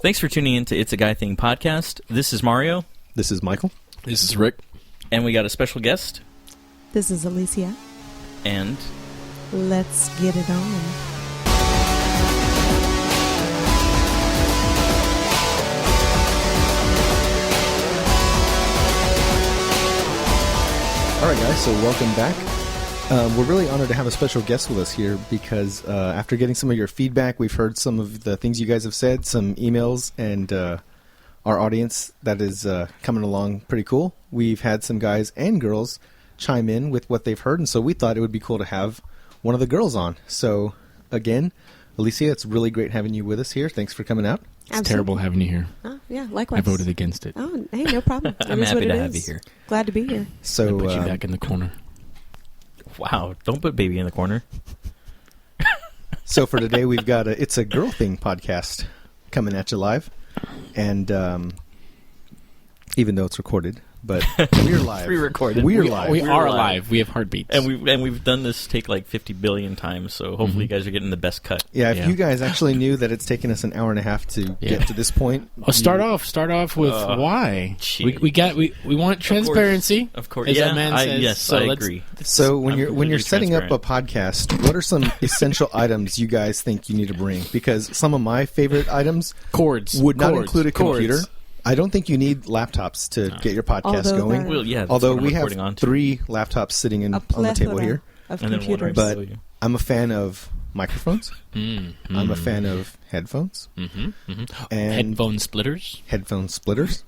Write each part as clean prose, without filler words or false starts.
Thanks for tuning in to It's a Guy Thing podcast. This is Mario. This is Michael. This is Rick. And we got a special guest. This is Alicia. And let's get it on. All right, guys, so welcome back. We're really honored to have a special guest with us here because after getting some of your feedback, we've heard some of the things you guys have said, some emails, and our audience that is coming along pretty cool. We've had some guys and girls chime in with what they've heard, and so we thought it would be cool to have one of the girls on. So, again, Alicia, it's really great having you with us here. Thanks for coming out. It's terrible having you here. Oh, yeah, likewise. I voted against it. Oh, hey, no problem. I'm happy to have you here. Glad to be here. So I put you back in the corner. Wow, don't put baby in the corner. So for today, we've got It's a Girl Thing podcast coming at you live. And even though it's recorded, but we're live. Pre-recorded. We are alive. We have heartbeats. And we've done this take like 50 billion times, so hopefully you guys are getting the best cut. Yeah, if you guys actually knew that it's taken us an hour and a half to get to this point. Well, start off with why. We want transparency. Of course. As Yeah, that man says. Yes, so I agree. So when you're setting up a podcast, what are some essential items you guys think you need to bring? Because some of my favorite items would not include a computer. I don't think you need laptops to get your podcast going. Well, yeah, although we have 3 laptops sitting on the table here. Of computers. But I'm a fan of microphones. I'm a fan of headphones. And headphone splitters.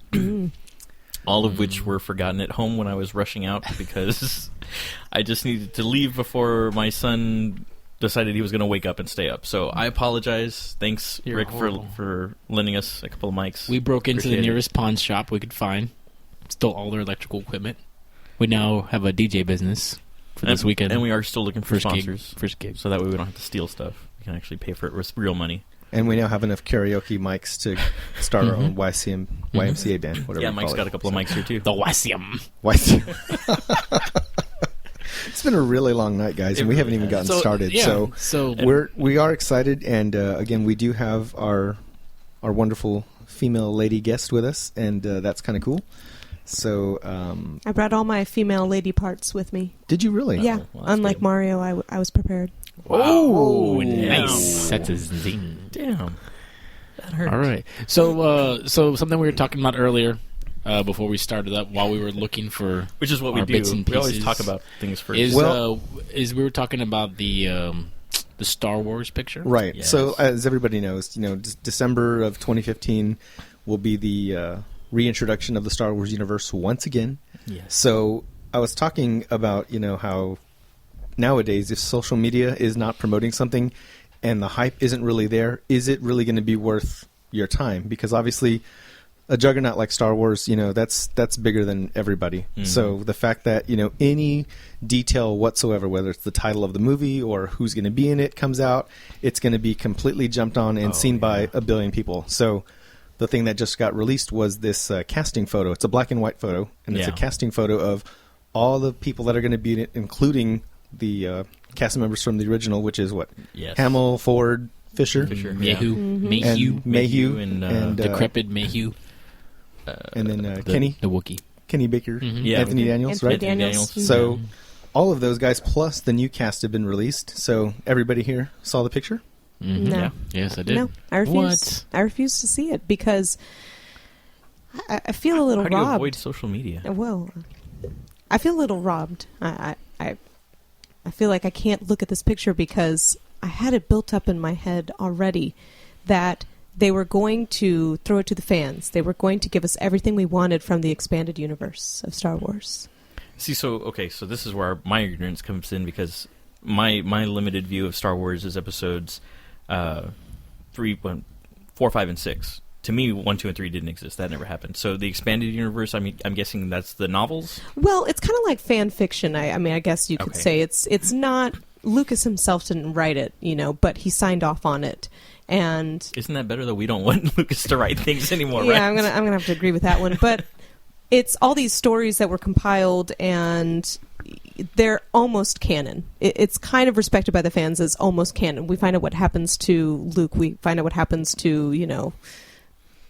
All of which were forgotten at home when I was rushing out because I just needed to leave before my son decided he was going to wake up and stay up. So I apologize. Thanks, Rick, for lending us a couple of mics. We broke into the nearest pawn shop we could find, stole all their electrical equipment. We now have a DJ business for this weekend. And we are still looking for sponsors. First gig. So that way we don't have to steal stuff. We can actually pay for it with real money. And we now have enough karaoke mics to start our own YMCA band. Whatever. Yeah, Mike's got a couple of mics here, too. The YCM. It's been a really long night, guys, and we haven't even gotten started. Yeah, we are excited, and again, we do have our wonderful female lady guest with us, and that's kind of cool. So I brought all my female lady parts with me. Did you really? Yeah. Well, unlike good. Mario, I was prepared. Oh, nice. That's a zing. Damn. That hurt. All right. So something we were talking about earlier. Before we started up, while we were looking for which is what we do. Bits and we always pieces, talk about things first. Is we were talking about the Star Wars picture, right? Yes. So as everybody knows, December of 2015 will be the reintroduction of the Star Wars universe once again. Yes. So I was talking about how nowadays if social media is not promoting something and the hype isn't really there, is it really going to be worth your time? Because obviously a juggernaut like Star Wars, that's bigger than everybody. Mm-hmm. So the fact that, any detail whatsoever, whether it's the title of the movie or who's going to be in it comes out, it's going to be completely jumped on and seen by a billion people. So the thing that just got released was this casting photo. It's a black and white photo, and it's a casting photo of all the people that are going to be in it, including the cast members from the original, which is what? Yes. Hamill, Ford, Fisher. Mayhew, and decrepit Mayhew. And then Kenny. The Wookiee. Kenny Baker. Mm-hmm. Yeah. Anthony Daniels, right? Daniels. So all of those guys plus the new cast have been released. So everybody here saw the picture? Mm-hmm. No. Yeah. Yes, I did. No, I refuse. What? I refuse to see it because I feel a little robbed. How do you avoid social media? Well, I feel a little robbed. I feel like I can't look at this picture because I had it built up in my head already that they were going to throw it to the fans. They were going to give us everything we wanted from the expanded universe of Star Wars. See, so this is where my ignorance comes in because my limited view of Star Wars is episodes 4, 5, and 6. To me, 1, 2, and 3 didn't exist. That never happened. So the expanded universe, I'm guessing that's the novels? Well, it's kind of like fan fiction. I guess you could say. It's not... Lucas himself didn't write it, but he signed off on it. And isn't that better, though? We don't want Lucas to write things anymore, yeah, right? I'm gonna have to agree with that one. But it's all these stories that were compiled, and they're almost canon. It's kind of respected by the fans as almost canon. We find out what happens to Luke. We find out what happens to,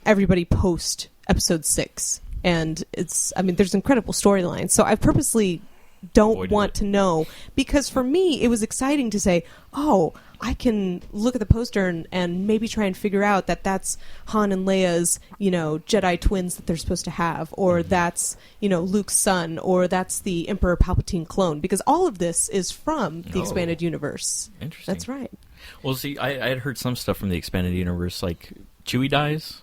everybody post episode 6. And there's incredible storylines. So I purposely don't want to know, because for me, it was exciting to say, oh, I can look at the poster and maybe try and figure out that that's Han and Leia's, Jedi twins that they're supposed to have, or that's, Luke's son, or that's the Emperor Palpatine clone, because all of this is from the expanded universe. Interesting. That's right. Well, see, I had heard some stuff from the expanded universe, like Chewie dies.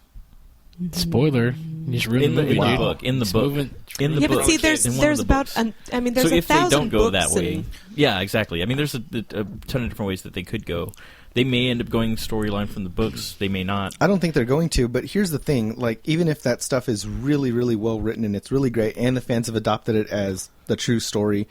Spoiler. You just ruined In the movie, dude. book. In the It's book. moving- In the Yeah, book. but see, there's about, books. there's so a if they 1,000 don't go books that way, and- yeah, exactly. I mean, there's a ton of different ways that they could go. They may end up going storyline from the books. They may not. I don't think they're going to, but here's the thing. Like, even if that stuff is really, really well written and it's really great and the fans have adopted it as the true story,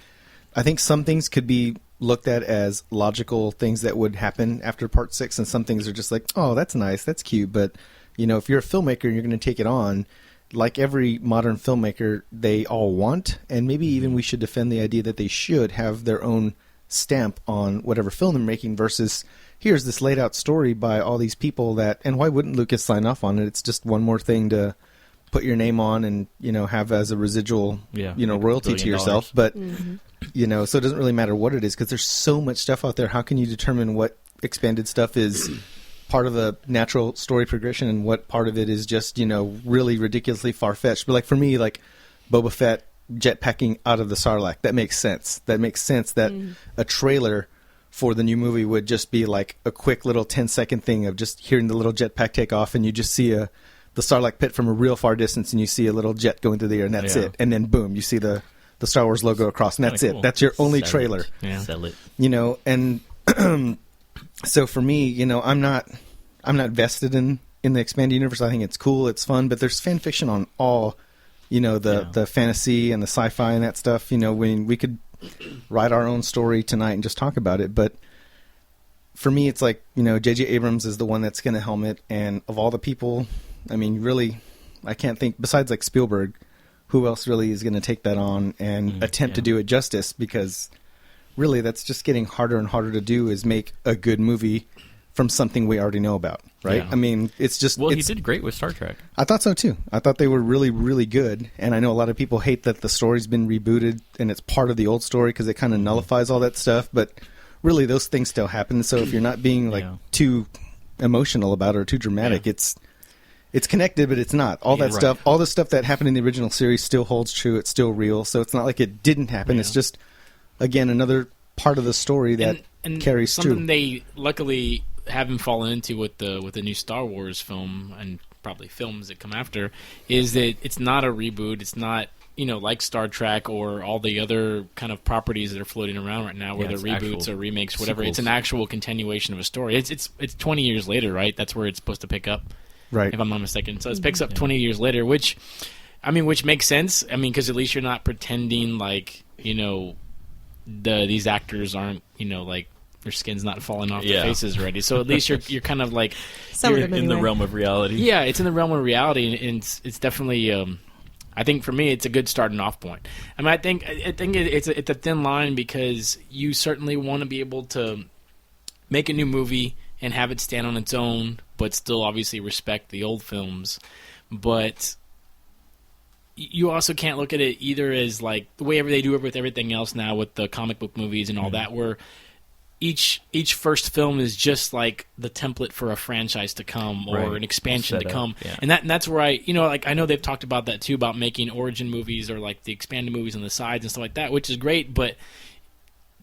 I think some things could be looked at as logical things that would happen after part 6, and some things are just like, oh, that's nice, that's cute, but if you're a filmmaker and you're going to take it on, like every modern filmmaker, they all want, and maybe even we should defend the idea that they should have their own stamp on whatever film they're making, versus here's this laid out story by all these people that, and why wouldn't Lucas sign off on it? It's just one more thing to put your name on and, have as a residual, royalty to yourself. But, so it doesn't really matter what it is, because there's so much stuff out there. How can you determine what expanded stuff is part of the natural story progression and what part of it is just, really ridiculously far-fetched? But like for me, like Boba Fett jetpacking out of the Sarlacc, that makes sense. That makes sense that a trailer for the new movie would just be like a quick little 10-second thing of just hearing the little jetpack take off, and you just see the Sarlacc pit from a real far distance, and you see a little jet going through the air, and that's it. And then boom, you see the Star Wars logo across, and that's it. That's your only trailer. Sell it. And so for me, I'm not vested in the expanded universe. I think it's cool, it's fun, but there's fan fiction on all, the fantasy and the sci-fi and that stuff. When we could write our own story tonight and just talk about it, but for me, it's like, J.J. Abrams is the one that's going to helm it, and of all the people, I mean, really, I can't think, besides like Spielberg, who else really is going to take that on and attempt to do it justice, because really that's just getting harder and harder to do, is make a good movie from something we already know about, right? Yeah. I mean, it's just... Well, he did great with Star Trek. I thought so, too. I thought they were really, really good, and I know a lot of people hate that the story's been rebooted and it's part of the old story because it kind of nullifies all that stuff, but really those things still happen, so if you're not being too emotional about it or too dramatic, it's connected, but it's not. All that stuff, all the stuff that happened in the original series still holds true. It's still real, so it's not like it didn't happen. It's just, again, another part of the story that carries through. Something they luckily haven't fallen into with the new Star Wars film, and probably films that come after, is that it's not a reboot. It's not, like Star Trek or all the other kind of properties that are floating around right now, where they're reboots or remakes, whatever. Sequels. It's an actual continuation of a story. It's 20 years later, right? That's where it's supposed to pick up. Right. If I'm not mistaken. So it picks up 20 years later, which makes sense. I mean, because at least you're not pretending like, these actors aren't, like, their skin's not falling off their faces already. So at least you're kind of like... Some you're of them in anyway. the realm of reality. Yeah, it's in the realm of reality, and it's definitely... I think for me, it's a good starting off point. I mean, I think it's a thin line, because you certainly want to be able to make a new movie and have it stand on its own, but still obviously respect the old films. But you also can't look at it either as like the way they do it with everything else now, with the comic book movies and all that, where each first film is just like the template for a franchise to come, or an expansion to come. And that's where I know they've talked about that too, about making origin movies or like the expanded movies on the sides and stuff like that, which is great, but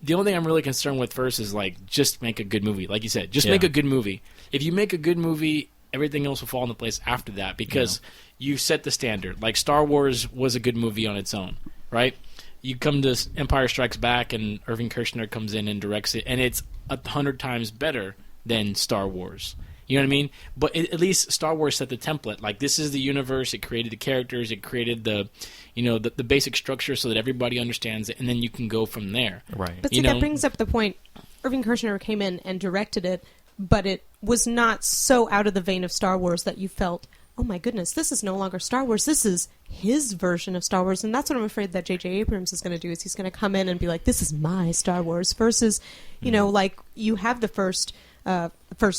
the only thing I'm really concerned with first is, like, just make a good movie. Like you said, just make a good movie. If you make a good movie, everything else will fall into place after that, because you set the standard. Like, Star Wars was a good movie on its own, right? You come to Empire Strikes Back, and Irving Kershner comes in and directs it, and it's 100 times better than Star Wars. You know what I mean? But at least Star Wars set the template. Like, this is the universe. It created the characters. It created the basic structure so that everybody understands it, and then you can go from there. Right. But see, that brings up the point. Irving Kershner came in and directed it, but it was not so out of the vein of Star Wars that you felt, oh my goodness, this is no longer Star Wars. This is his version of Star Wars. And that's what I'm afraid that J.J. Abrams is going to do, is he's going to come in and be like, this is my Star Wars, versus, like, you have the first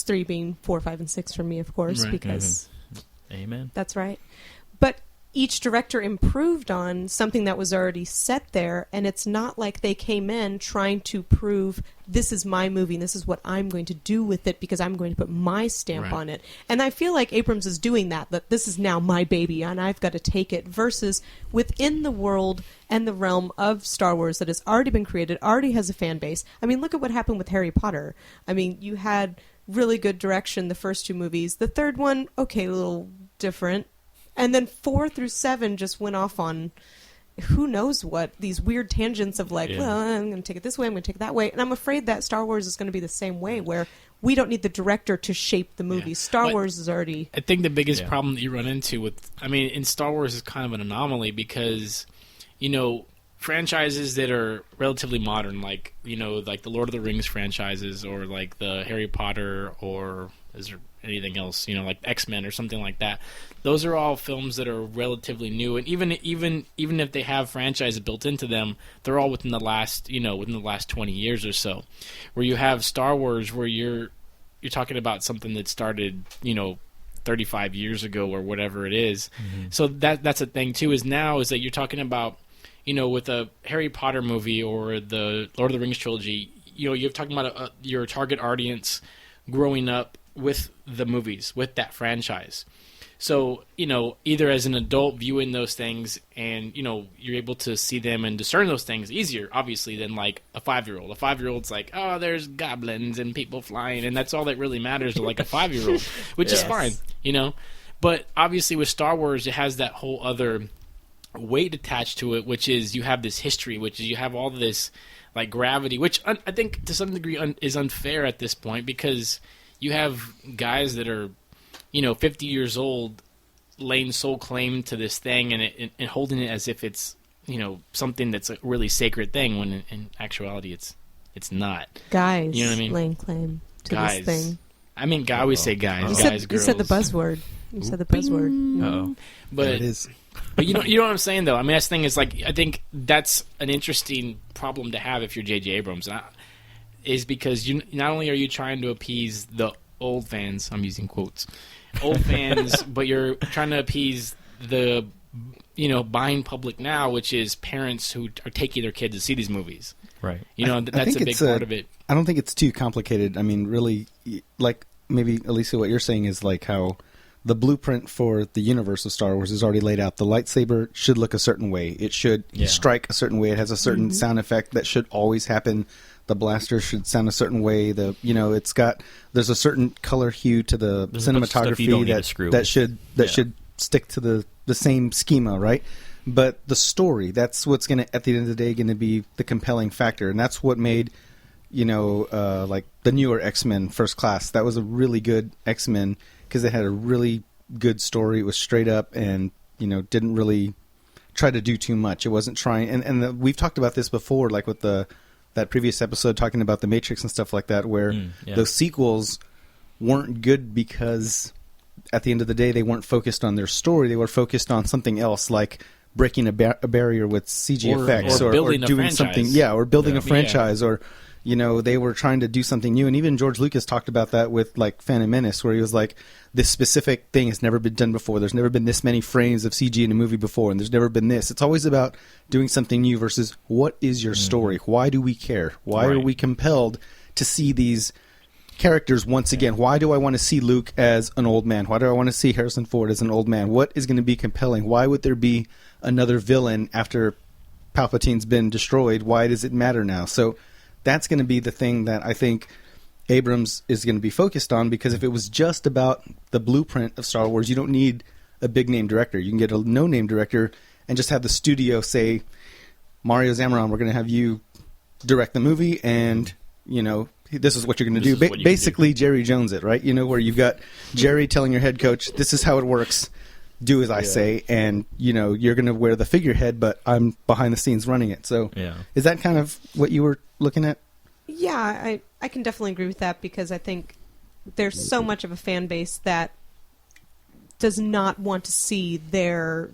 three being 4, 5, and 6 for me, of course, because Amen. That's right. But each director improved on something that was already set there, and it's not like they came in trying to prove this is my movie and this is what I'm going to do with it because I'm going to put my stamp on it. And I feel like Abrams is doing that this is now my baby and I've got to take it, versus within the world and the realm of Star Wars that has already been created, already has a fan base. I mean, look at what happened with Harry Potter. I mean, you had really good direction the first 2 movies. The third one, okay, a little different. And then 4 through 7 just went off on who knows what, these weird tangents of like, well, I'm going to take it this way, I'm going to take it that way. And I'm afraid that Star Wars is going to be the same way, where we don't need the director to shape the movie. Star Wars is already... I think the biggest problem that you run into with... I mean, in Star Wars is kind of an anomaly because, you know, franchises that are relatively modern, like, you know, like the Lord of the Rings franchises or like the Harry Potter or... Is there anything else, you know, like X-Men or something like that? Those are all films that are relatively new, and even if they have franchises built into them, they're all within the last 20 years or so. Where you have Star Wars, where you're talking about something that started, you know, 35 years ago or whatever it is. Mm-hmm. So that's a thing too. Is that you're talking about, you know, with a Harry Potter movie or the Lord of the Rings trilogy, you know, you're talking about your target audience growing up with the movies, with that franchise. So, you know, either as an adult viewing those things and, you know, you're able to see them and discern those things easier, obviously, than like a 5-year-old. A 5-year-old's like, oh, there's goblins and people flying, and that's all that really matters to like a 5-year-old, which is fine, you know. But obviously with Star Wars, it has that whole other weight attached to it, which is you have this history, which is you have all this like gravity, which I think to some degree is unfair at this point, because you have guys that are, you know, 50 years old laying sole claim to this thing and holding it as if it's, you know, something that's a really sacred thing, when in actuality it's not. Guys, you know what I mean? Laying claim to this thing. I mean, I always say guys, girls. You said the buzzword. You said the buzzword. Oh, but it is. But you know what I'm saying, though. I mean, that's the thing is, like, I think that's an interesting problem to have if you're J.J. Abrams. Is because you not only are you trying to appease the old fans, I'm using quotes, old fans, but you're trying to appease the, you know, buying public now, which is parents who are taking their kids to see these movies. Right. You know, that's a big part of it. I don't think it's too complicated. I mean, really, like maybe, Alicia, what you're saying is like how the blueprint for the universe of Star Wars is already laid out. The lightsaber should look a certain way. It should strike a certain way. It has a certain sound effect that should always happen. The blaster should sound a certain way. There's a certain color hue to the cinematography that should stick to the same schema, right? But the story, that's what's going to, at the end of the day, going to be the compelling factor, and that's what made, you know, like the newer X-Men First Class. That was a really good X-Men because it had a really good story. It was straight up, and you know, didn't really try to do too much. It wasn't trying, and we've talked about this before, like with that previous episode talking about the Matrix and stuff like that, where those sequels weren't good because at the end of the day they weren't focused on their story. They were focused on something else, like breaking a barrier with CG effects or doing something, or building a franchise, or you know, they were trying to do something new. And even George Lucas talked about that with like Phantom Menace, where he was like, this specific thing has never been done before. There's never been this many frames of CG in a movie before, and there's never been this. It's always about doing something new versus what is your story? Why do we care? Why are we compelled to see these characters once again? Why do I want to see Luke as an old man? Why do I want to see Harrison Ford as an old man? What is going to be compelling? Why would there be another villain after Palpatine's been destroyed? Why does it matter now? So that's going to be the thing that I think Abrams is going to be focused on, because if it was just about the blueprint of Star Wars, you don't need a big-name director. You can get a no-name director and just have the studio say, Mario Zamorano, we're going to have you direct the movie, and, you know, this is what you're going to do. Basically, Jerry Jones it, right? You know, where you've got Jerry telling your head coach, this is how it works. Do as I say, and, you know, you're going to wear the figurehead, but I'm behind the scenes running it. So is that kind of what you were looking at? Yeah, I can definitely agree with that, because I think there's so much of a fan base that does not want to see their,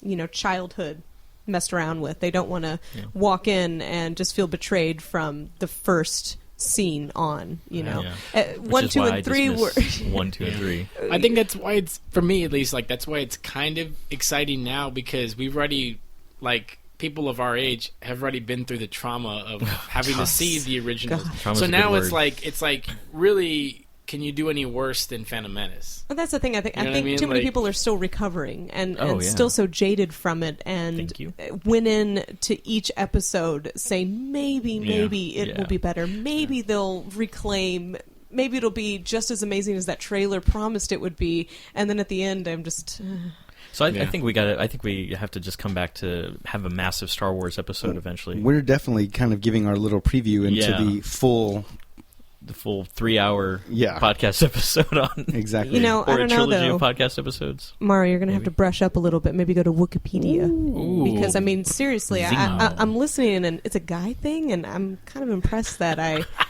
you know, childhood messed around with. They don't want to walk in and just feel betrayed from the first scene on. You know, Yeah. 1, 2, and 3 were 1, 2, and 3. I think that's why it's, for me at least, like that's why it's kind of exciting now, because we've already, like, people of our age have already been through the trauma of having to see the originals. So now it's like really, can you do any worse than Phantom Menace? Well, that's the thing. I think I mean? too many Like, people are still recovering and yeah. still so jaded from it, and Thank you. went in to each episode saying maybe it will be better. Maybe they'll reclaim. Maybe it'll be just as amazing as that trailer promised it would be. And then at the end, I'm just. So I think we have to just come back to have a massive Star Wars episode eventually. We're definitely kind of giving our little preview into the full 3-hour podcast episode on exactly. You know, or I a don't know, trilogy though. of podcast episodes. Mario, you're going to have to brush up a little bit. Maybe go to Wikipedia. Ooh. Because, I mean, seriously, I'm listening, and it's a guy thing, and I'm kind of impressed that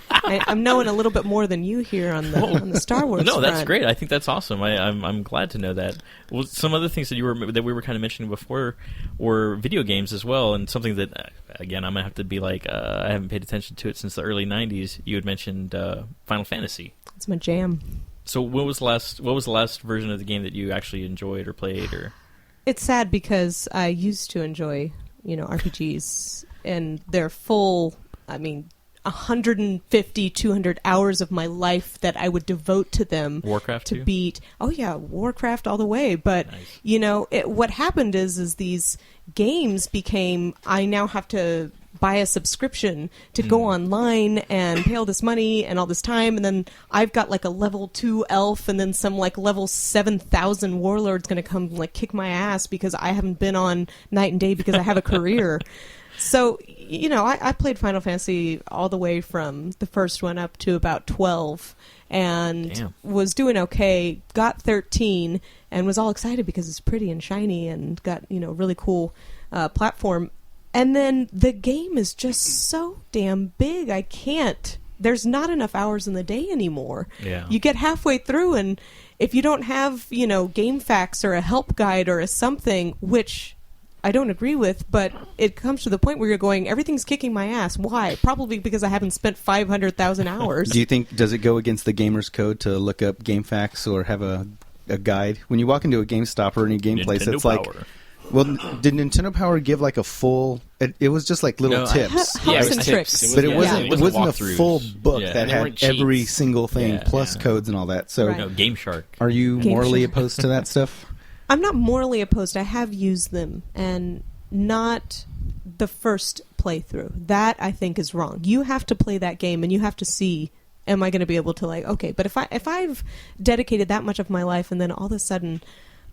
I'm knowing a little bit more than you here on the Star Wars No, that's front. great. I think that's awesome. I'm glad to know that. Well, some other things that we were kind of mentioning before were video games as well, and something that, again, I'm going to have to be like, I haven't paid attention to it since the early 90s. You had mentioned Final Fantasy. It's my jam. So what was the last version of the game that you actually enjoyed or played? Or It's sad because I used to enjoy, RPGs, and they're full, 150, 200 hours of my life that I would devote to them. Warcraft to too? beat. Oh yeah, Warcraft all the way. But Nice. what happened is these games became. I now have to buy a subscription to go online and pay all this money and all this time, and then I've got like a level 2 elf, and then some like level 7,000 warlord's going to come like kick my ass because I haven't been on night and day because I have a career. So, I played Final Fantasy all the way from the first one up to about 12 and was doing okay, got 13, and was all excited because it's pretty and shiny and got, really cool platform. And then the game is just so damn big, there's not enough hours in the day anymore. Yeah. You get halfway through, and if you don't have, game facts or a help guide or a something, which I don't agree with, but it comes to the point where you're going, everything's kicking my ass. Why? Probably because I haven't spent 500,000 hours. Do you think, does it go against the gamer's code to look up game facts or have a guide? When you walk into a GameStop or any game place, it's like... Well, did Nintendo Power give like a full... It was just like little tips. Helps and tricks. But it wasn't a full book that And had every single thing plus codes and all that. So, Right. Game Shark. are you Game morally Shark. opposed to that stuff? I'm not morally opposed. I have used them, and not the first playthrough. That, I think, is wrong. You have to play that game, and you have to see, am I going to be able to, okay, but if I've dedicated that much of my life, and then all of a sudden,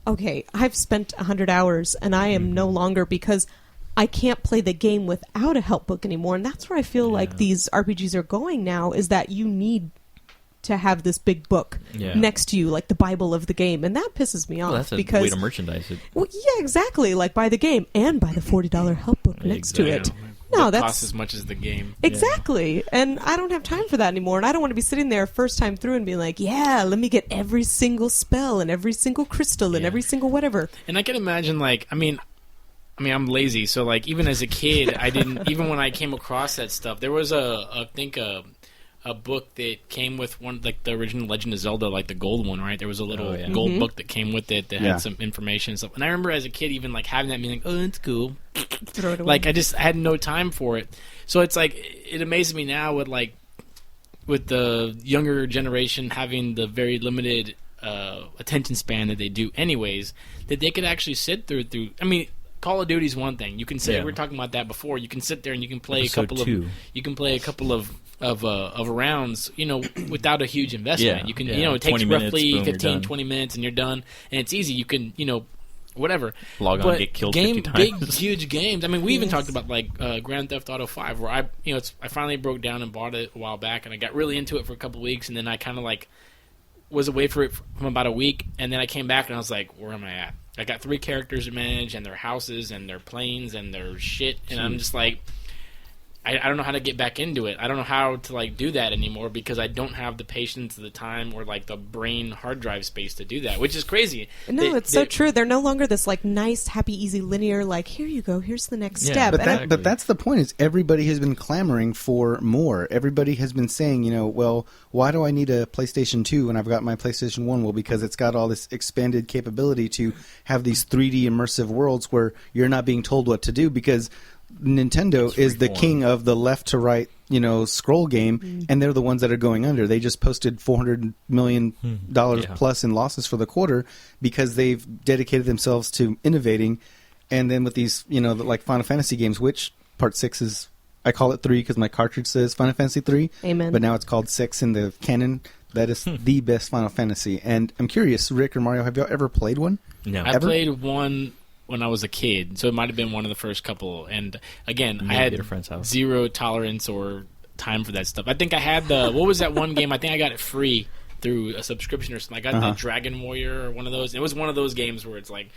okay, I've spent 100 hours, and I am no longer, because I can't play the game without a help book anymore, and that's where I feel like these RPGs are going now, is that you need to have this big book next to you, like the Bible of the game, and that pisses me off. Well, that's a because way to merchandise it. Well, yeah, exactly. Like buy the game and buy the $40 help book next to it. No, It that's costs as much as the game. exactly. And I don't have time for that anymore. And I don't want to be sitting there first time through and being like, yeah, let me get every single spell and every single crystal and every single whatever. And I can imagine, like, I mean, I'm lazy, so like even as a kid, I didn't. Even when I came across that stuff, there was I think a book that came with one, like the original Legend of Zelda, like the gold one, right? There was a little gold book that came with it that had some information and stuff. And I remember as a kid even like having that and being like, oh, that's cool. Throw it away. Like I had no time for it. So it's like it amazes me now with the younger generation having the very limited attention span that they do anyways, that they could actually sit through. I mean, Call of Duty's one thing. You can sit. We were talking about that before. You can sit there and you can play a couple of rounds, without a huge investment. Yeah, you can, yeah. it takes 20 minutes, roughly boom, 15, 20 minutes, and you're done. And it's easy. You can, whatever. Log on, get killed 50 times. Big, huge games. I mean, we even talked about like Grand Theft Auto 5, where I finally broke down and bought it a while back, and I got really into it for a couple weeks, and then I kind of like was away for it from about a week, and then I came back and I was like, where am I at? I got 3 characters to manage, and their houses, and their planes, and their shit, and I'm just like, I don't know how to get back into it. I don't know how to like do that anymore because I don't have the patience, the time, or like the brain hard drive space to do that, which is crazy. No, it's so true. They're no longer this like nice, happy, easy, linear. Like, here you go. Here's the next step. But that's the point. Is everybody has been clamoring for more. Everybody has been saying, well, why do I need a PlayStation 2 when I've got my PlayStation 1? Well, because it's got all this expanded capability to have these 3D immersive worlds where you're not being told what to do because Nintendo is the king of the left to right, scroll game, and they're the ones that are going under. They just posted $400 million plus in losses for the quarter because they've dedicated themselves to innovating. And then with these, like Final Fantasy games, which Part 6 is, I call it 3 because my cartridge says Final Fantasy 3. Amen. But now it's called 6 in the canon. That is the best Final Fantasy. And I'm curious, Rick or Mario, have y'all ever played one? No. I played one when I was a kid, so it might have been one of the first couple. And again, I had zero tolerance or time for that stuff. I think I had what was that one game? I think I got it free through a subscription or something. I got the Dragon Warrior or one of those. It was one of those games where it's like,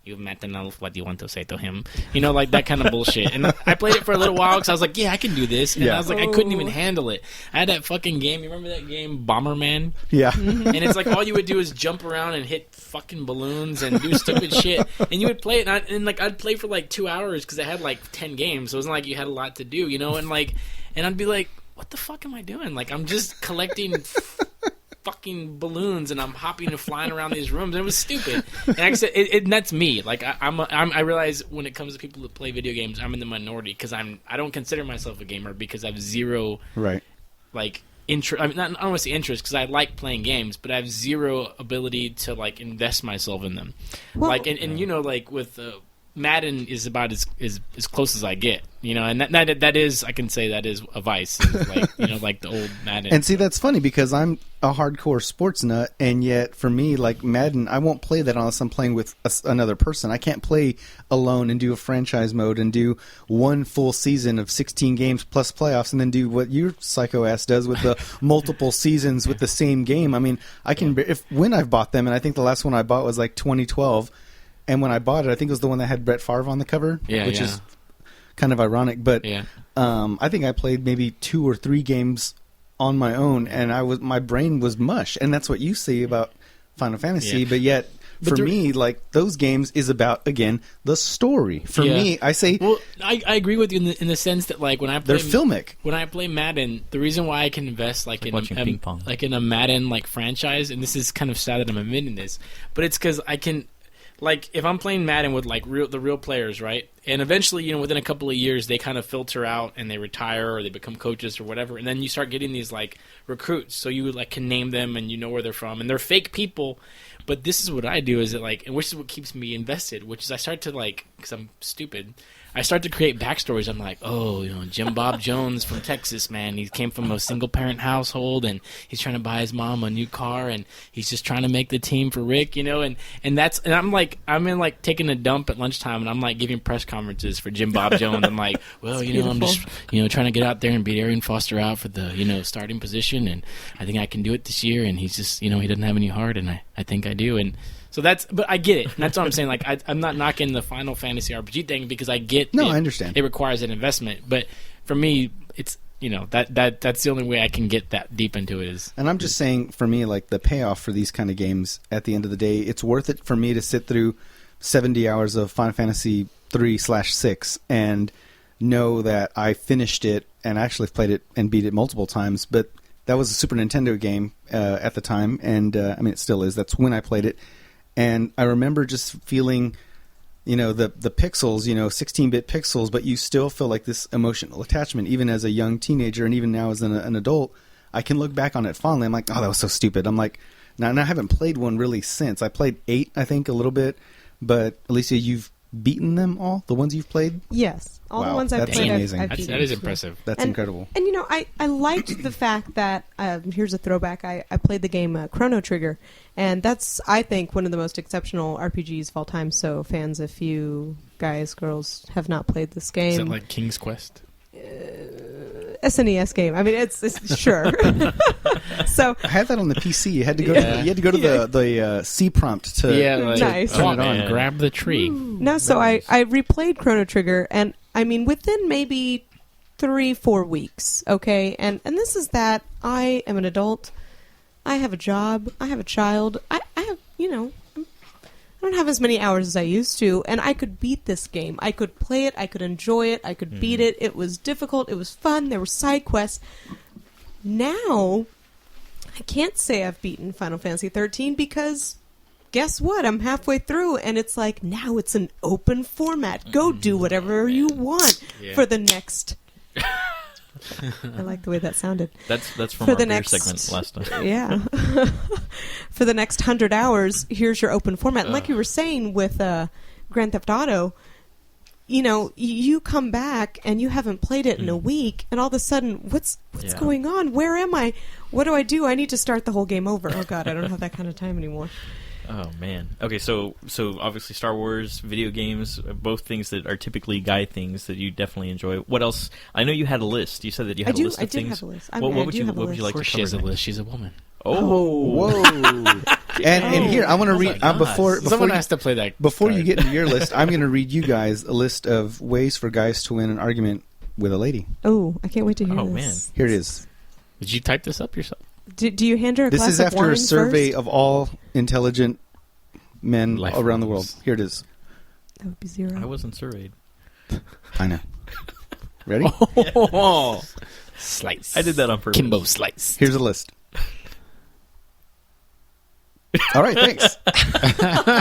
you've met enough, what do you want to say to him? Like that kind of bullshit. And I played it for a little while because I was like, yeah, I can do this. And I was like, I couldn't even handle it. I had that fucking game. You remember that game, Bomberman? Yeah. And it's like all you would do is jump around and hit fucking balloons and do stupid shit. And you would play it, and I'd play for like 2 hours because I had like 10 games. So it wasn't like you had a lot to do, and I'd be like, what the fuck am I doing? Like, I'm just collecting fucking balloons and I'm hopping and flying around these rooms, and it was stupid. And like I said, and that's me. Like I realize when it comes to people that play video games, I'm in the minority because I don't consider myself a gamer because I have zero like interest. I don't want to say interest because I like playing games, but I have zero ability to like invest myself in them. Well, like like with Madden is about as close as I get, and that is, I can say that is a vice, like like the old Madden. And see, that's funny because I'm a hardcore sports nut, and yet for me, like Madden, I won't play that unless I'm playing with another person. I can't play alone and do a franchise mode and do one full season of 16 games plus playoffs, and then do what your psycho ass does with the multiple seasons with the same game. I mean, I can when I've bought them, and I think the last one I bought was like 2012. And when I bought it, I think it was the one that had Brett Favre on the cover, which is kind of ironic. But I think I played maybe 2 or 3 games on my own, and my brain was mush. And that's what you see about Final Fantasy. But yet, for me, like those games is about, again, the story. For me, I say... Well, I agree with you in the sense that like when I play... They're filmic. When I play Madden, the reason why I can invest like in ping pong. Like in a Madden like franchise, and this is kind of sad that I'm admitting this, but it's because I can... Like, if I'm playing Madden with, like, the real players, right? And eventually, within a couple of years, they kind of filter out and they retire or they become coaches or whatever. And then you start getting these, like, recruits. So you, like, can name them and you know where they're from. And they're fake people. But this is what I do is that, like, and which is what keeps me invested, which is I start to, like, because I'm stupid, I start to create backstories. I'm like, Jim Bob Jones from Texas, man. He came from a single-parent household, and he's trying to buy his mom a new car, and he's just trying to make the team for Rick, and I'm like taking a dump at lunchtime, and I'm like giving press conferences for Jim Bob Jones. I'm like, well, I'm just trying to get out there and beat Arian Foster out for the starting position, and I think I can do it this year. And he's just he doesn't have any heart, and I think I do, and. So but I get it. And that's what I'm saying. Like, I'm not knocking the Final Fantasy RPG thing because I get I understand. It requires an investment. But for me, it's, that's the only way I can get that deep into it is. And I'm just saying, for me, like, the payoff for these kind of games, at the end of the day, it's worth it for me to sit through 70 hours of Final Fantasy 3/6 and know that I finished it and actually played it and beat it multiple times. But that was a Super Nintendo game at the time. And, it still is. That's when I played it. And I remember just feeling, the pixels, 16-bit pixels, but you still feel like this emotional attachment, even as a young teenager and even now as an adult. I can look back on it fondly. I'm like, oh, that was so stupid. I'm like, now I haven't played one really since. I played 8, I think, a little bit. But, Alicia, you've beaten them all? The ones you've played? Yes. All the ones I've played, amazing. I've beaten. That is impressive. That's incredible. And, I liked the fact that, here's a throwback, I played the game Chrono Trigger, and that's, I think, one of the most exceptional RPGs of all time, so fans, if you guys, girls, have not played this game... Is it like King's Quest? SNES game. I mean, it's sure. So I had that on the PC. You had to go to the C prompt to nice. Turn it on. Grab the tree. No, so I replayed Chrono Trigger, and I mean, within maybe 3-4 weeks, okay? And this is that I am an adult. I have a job. I have a child. I have, I don't have as many hours as I used to, and I could beat this game. I could play it. I could enjoy it. I could beat it. It was difficult. It was fun. There were side quests. Now, I can't say I've beaten Final Fantasy 13 because guess what? I'm halfway through, and it's like, now it's an open format. Go do whatever you want for the next... I like the way that sounded. That's from for our the beer next segment last time. Yeah. For the next 100 hours, here's your open format. And like you were saying with Grand Theft Auto, you come back and you haven't played it in a week, and all of a sudden, what's going on? Where am I? What do I do? I need to start the whole game over. Oh God, I don't have that kind of time anymore. Oh man. Okay, so obviously Star Wars, video games, both things that are typically guy things that you definitely enjoy. What else? I know you had a list. You said that you had a list of things. I do have a list. What would you like to cover? She has a list. She's a woman. Oh, whoa! and here I want to read before someone has to play that. Before card. you get into your list, I'm going to read you guys a list of ways for guys to win an argument with a lady. Oh, I can't wait to hear this. Oh man, here it is. Did you type this up yourself? Do you hand her a glass of wine? This is after a survey first? of all intelligent men Life around the rules. world. Here it is. That would be 0. I wasn't surveyed. I know. Ready? Oh, slice. I did that on purpose. Kimbo slice. Here's a list. All right, thanks.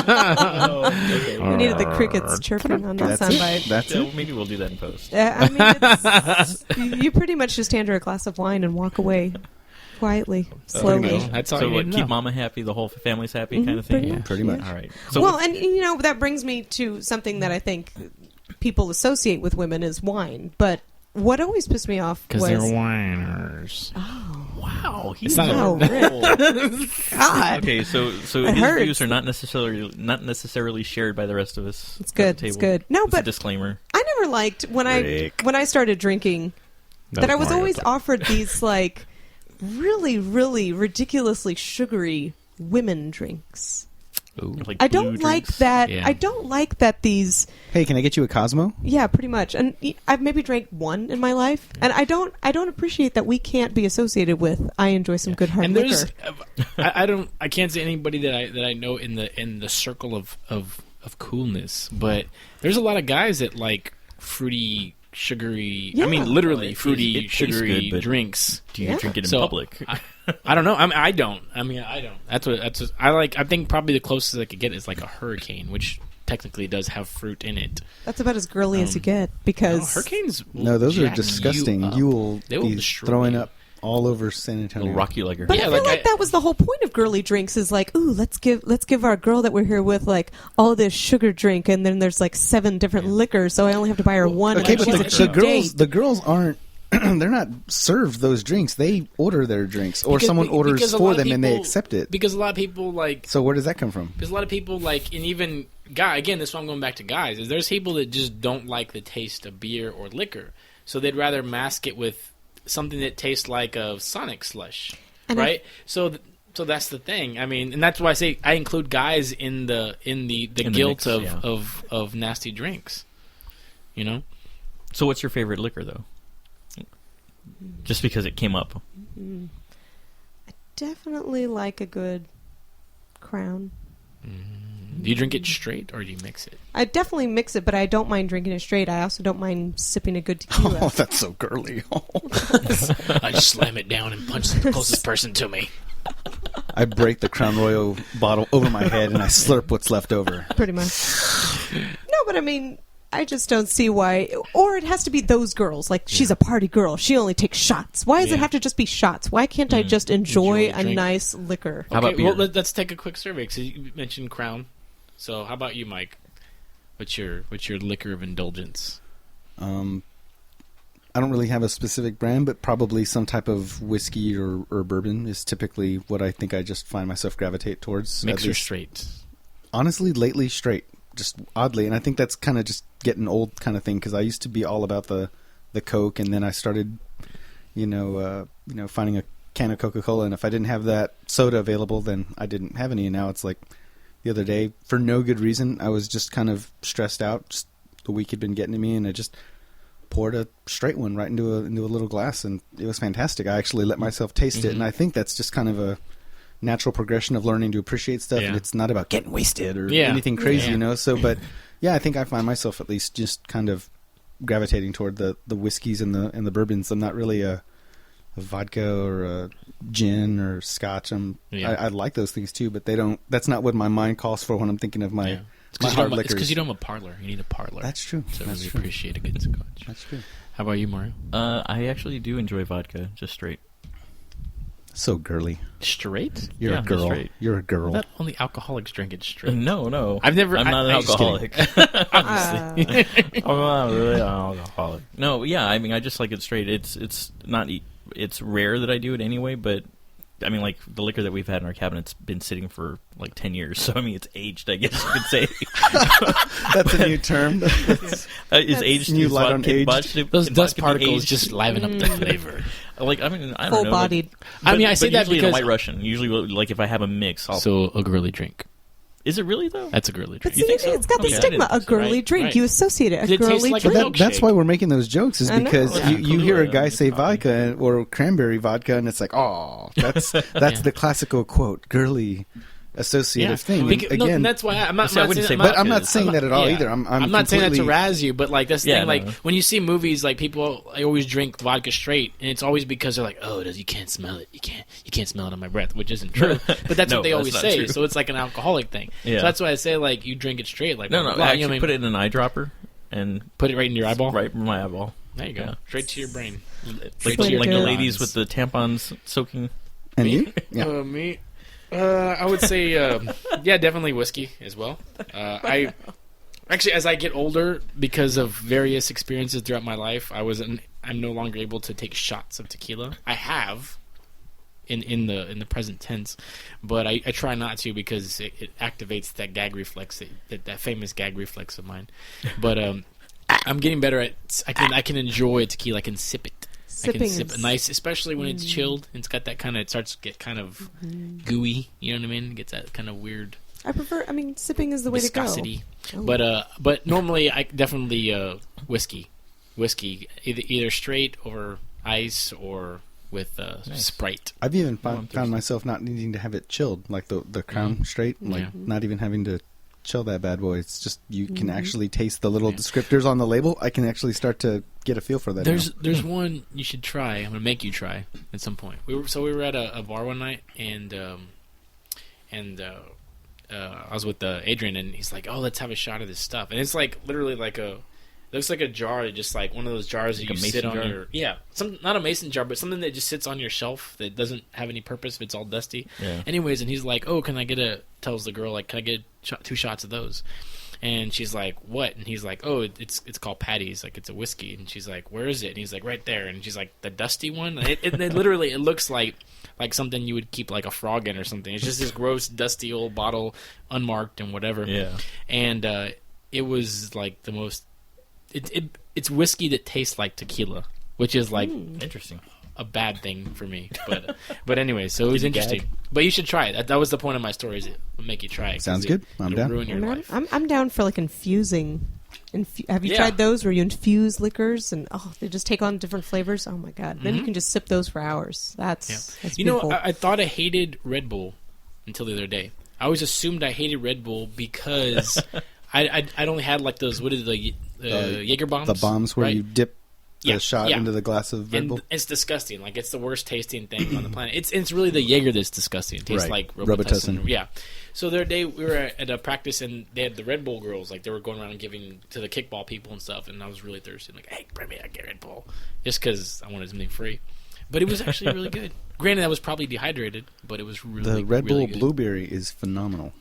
Okay. We needed the crickets chirping on that That's it. soundbite. That's So it. maybe we'll do that in post. I mean, you pretty much just hand her a glass of wine and walk away quietly, slowly. That's all So you what? need to Keep know. mama happy, the whole family's happy, kind of thing. pretty Yeah. much, Pretty much. All right. So Well, and that brings me to something that I think people associate with women is wine. But what always pissed me off Because was they're whiners. wow, he's It's not wow, Rick. God, okay. So It his hurts. views are not necessarily shared by the rest of us. it's at good. the It's table. good. No, It's a but disclaimer. I never liked when I started drinking that I was Mario always talk. offered these like really, really ridiculously sugary women drinks. Ooh. Like I blue don't like drinks. that. Yeah. I don't like that these. Hey, can I get you a Cosmo? Yeah, pretty much. And I've maybe drank one in my life, and I don't appreciate that we can't be associated with. I enjoy some good hard And there's, liquor. I can't say anybody that I know in the circle of coolness, but there's a lot of guys that like fruity, sugary. Yeah. I mean, literally Well, it fruity, tastes sugary good, but- drinks. Do you Yeah. drink it in So, public? I don't know. I don't. I don't. That's what I like. I think probably the closest I could get is like a hurricane, which technically does have fruit in it. That's about as girly as you get No, because hurricanes. will No, those are jack disgusting. up. You will They will be destroy throwing you. up all over San It'll Antonio. rock you like a But Yeah, I feel like like that was the whole point of girly drinks is like, ooh, let's give our girl that we're here with like all this sugar drink, and then there's like 7 different liquors, so I only have to buy her one. Okay, and but she's a the cheap date. girls aren't. They're not served those drinks. They order their drinks, or Because- someone orders because a for lot of them and they people- accept it. Because a lot of people like. So where does that come from? Because a lot of people like, and even again, this is why I'm going back to guys. Is there's people that just don't like the taste of beer or liquor, so they'd rather mask it with something that tastes like a Sonic slush, And right? So that's the thing. I mean, and that's why I say I include guys in the guilt mix, of, yeah. of nasty drinks. You know, So what's your favorite liquor, though? Just because it came up. Definitely like a good Crown. do you drink it straight or do you mix it? I definitely mix it, but I don't mind drinking it straight. I also don't mind sipping a good tequila. Oh, that's so girly. I just slam it down and punch the closest person to me. I break the Crown Royal bottle over my head and I slurp what's left over. Pretty much. No, but I mean, I just don't see why. Or it has to be those girls. Like, she's a party girl. She only takes shots. Why does it Yeah. have to just be shots? Why can't I just enjoy Enjoy the a drink. nice liquor? How about Okay, well, beer? let's take a quick survey. So you mentioned Crown. So how about you, Mike? What's your liquor of indulgence? I don't really have a specific brand, but probably some type of whiskey or bourbon is typically what I think I just find myself gravitate towards. Mix At or least- straight? Honestly, lately straight, just oddly, and I think that's kind of just getting old kind of thing because I used to be all about the Coke, and then I started, finding a can of Coca-Cola, and if I didn't have that soda available, then I didn't have any. And now it's like the other day, for no good reason, I was just kind of stressed out. Just the week had been getting to me, and I just poured a straight one right into a little glass, and it was fantastic. I actually let myself taste it, and I think that's just kind of a natural progression of learning to appreciate stuff, and it's not about getting wasted or anything crazy, you know. So, but yeah, I think I find myself at least just kind of gravitating toward the whiskeys and the bourbons. I'm not really a vodka or a gin or scotch. I like those things too, but that's not what my mind calls for when I'm thinking of my hard liquors. It's because you don't have a parlor. You need a parlor. That's true. To really appreciate a good scotch. That's true. How about you, Mario? I actually do enjoy vodka, just straight. So girly. Straight? You're a girl. Straight. You're a girl. That only alcoholics drink it straight. No. I'm not an alcoholic. Obviously. I'm not really an alcoholic. No, yeah, I mean, I just like it straight. It's not. It's rare that I do it anyway, but I mean, like, the liquor that we've had in our cabinet's been sitting for like 10 years, so I mean, it's aged, I guess you could say. That's a new term. Is aged new light on aged. Those dust particles just liven up the flavor. Like, I mean, I don't know. Full-bodied. I mean, I say that usually because in a White Russian. Usually, like, if I have a mix, I'll... So a girly drink. Is it really, though? That's a girly drink. But see, it's got the stigma. A girly drink. Right. You associate it. A It tastes girly like a drink. milkshake. That's why we're making those jokes, is I know. because Yeah. you hear a guy Yeah. say vodka or cranberry vodka, and it's like, oh, that's the classical quote, girly associative thing. Because, Again, that's why I'm not. See, I I'm not wouldn't saying say that- but I'm not saying that at all yeah. either. I'm not saying that to completely- razz you, but like that's the Yeah, thing. no. Like when you see movies, like people always drink vodka straight, and it's always because they're like, "Oh, you can't smell it. You can't smell it on my breath," which isn't true. But that's No, what they that's always not say. true. So it's like an alcoholic thing. Yeah. So that's why I say like you drink it straight. Like No, blah, I you know what I actually mean? put it in an eyedropper and Put it right in your eyeball. right in my eyeball. There you go. Yeah. Straight to your brain. Like, Straight to your like the Spreaker. ladies with the tampons soaking. And you? Yeah. Me. I would say, yeah, definitely whiskey as well. I actually, as I get older, because of various experiences throughout my life, I'm no longer able to take shots of tequila. I have, in the present tense, but I try not to because it activates that gag reflex, that famous gag reflex of mine. But I'm getting better at. I can enjoy tequila. I can sip it. I can sip it nice, especially when it's chilled. It's got that kind of. It starts to get kind of gooey. You know what I mean? It gets that kind of weird Sipping is the way viscosity. to go. But normally I definitely whiskey, either straight or ice or with Sprite. I've even found myself not needing to have it chilled, like the Crown straight, like Yeah. not even having to chill that bad boy. It's just you can actually taste the little descriptors on the label. I can actually start to get a feel for that. There's one you should try. I'm gonna make you try at some point. We were at a bar one night and I was with Adrian and he's like, "Oh, let's have a shot of this stuff." And it's like literally like it looks like a jar, just like one of those jars that Like a you sit mason on jar? your not a mason jar, but something that just sits on your shelf that doesn't have any purpose if it's all dusty. Yeah. Anyways, and he's like, "Oh, can I get tells the girl like, "Can I get 2 shots of those?" And she's like, "What?" And he's like, "Oh, it's called Patty's. Like it's a whiskey." And she's like, "Where is it?" And he's like, "Right there." And she's like, "The dusty one?" And it literally it looks like something you would keep like a frog in or something. It's just this gross, dusty old bottle, unmarked and whatever. Yeah. And it was like the most. It's whiskey that tastes like tequila, which is like Interesting. a bad thing for me. But anyway, so it was Did you interesting. gag? But you should try it. That was the point of my story. Is it will make you try it. 'cause Sounds good. I'm it'll down. Ruin your life. I'm down for like infusing. Have you Yeah. tried those where you infuse liquors and they just take on different flavors? Oh my god! Then you can just sip those for hours. That's You know, beautiful. I thought I hated Red Bull until the other day. I always assumed I hated Red Bull because I'd only had like those. What is the Jaeger bombs? the bombs where right? you dip the Yeah, shot yeah. into the glass of Red And Bull. it's disgusting. Like it's the worst tasting thing on the planet. It's really the Jaeger that's disgusting. It tastes Right. like Robitussin. Robitussin. Yeah. So the other day we were at a practice and they had the Red Bull girls. Like they were going around and giving to the kickball people and stuff. And I was really thirsty. I'm like, hey, bring me that Red Bull, just because I wanted something free. But it was actually really good. Granted, I was probably dehydrated, but it was really The Red really Bull good. Blueberry is phenomenal.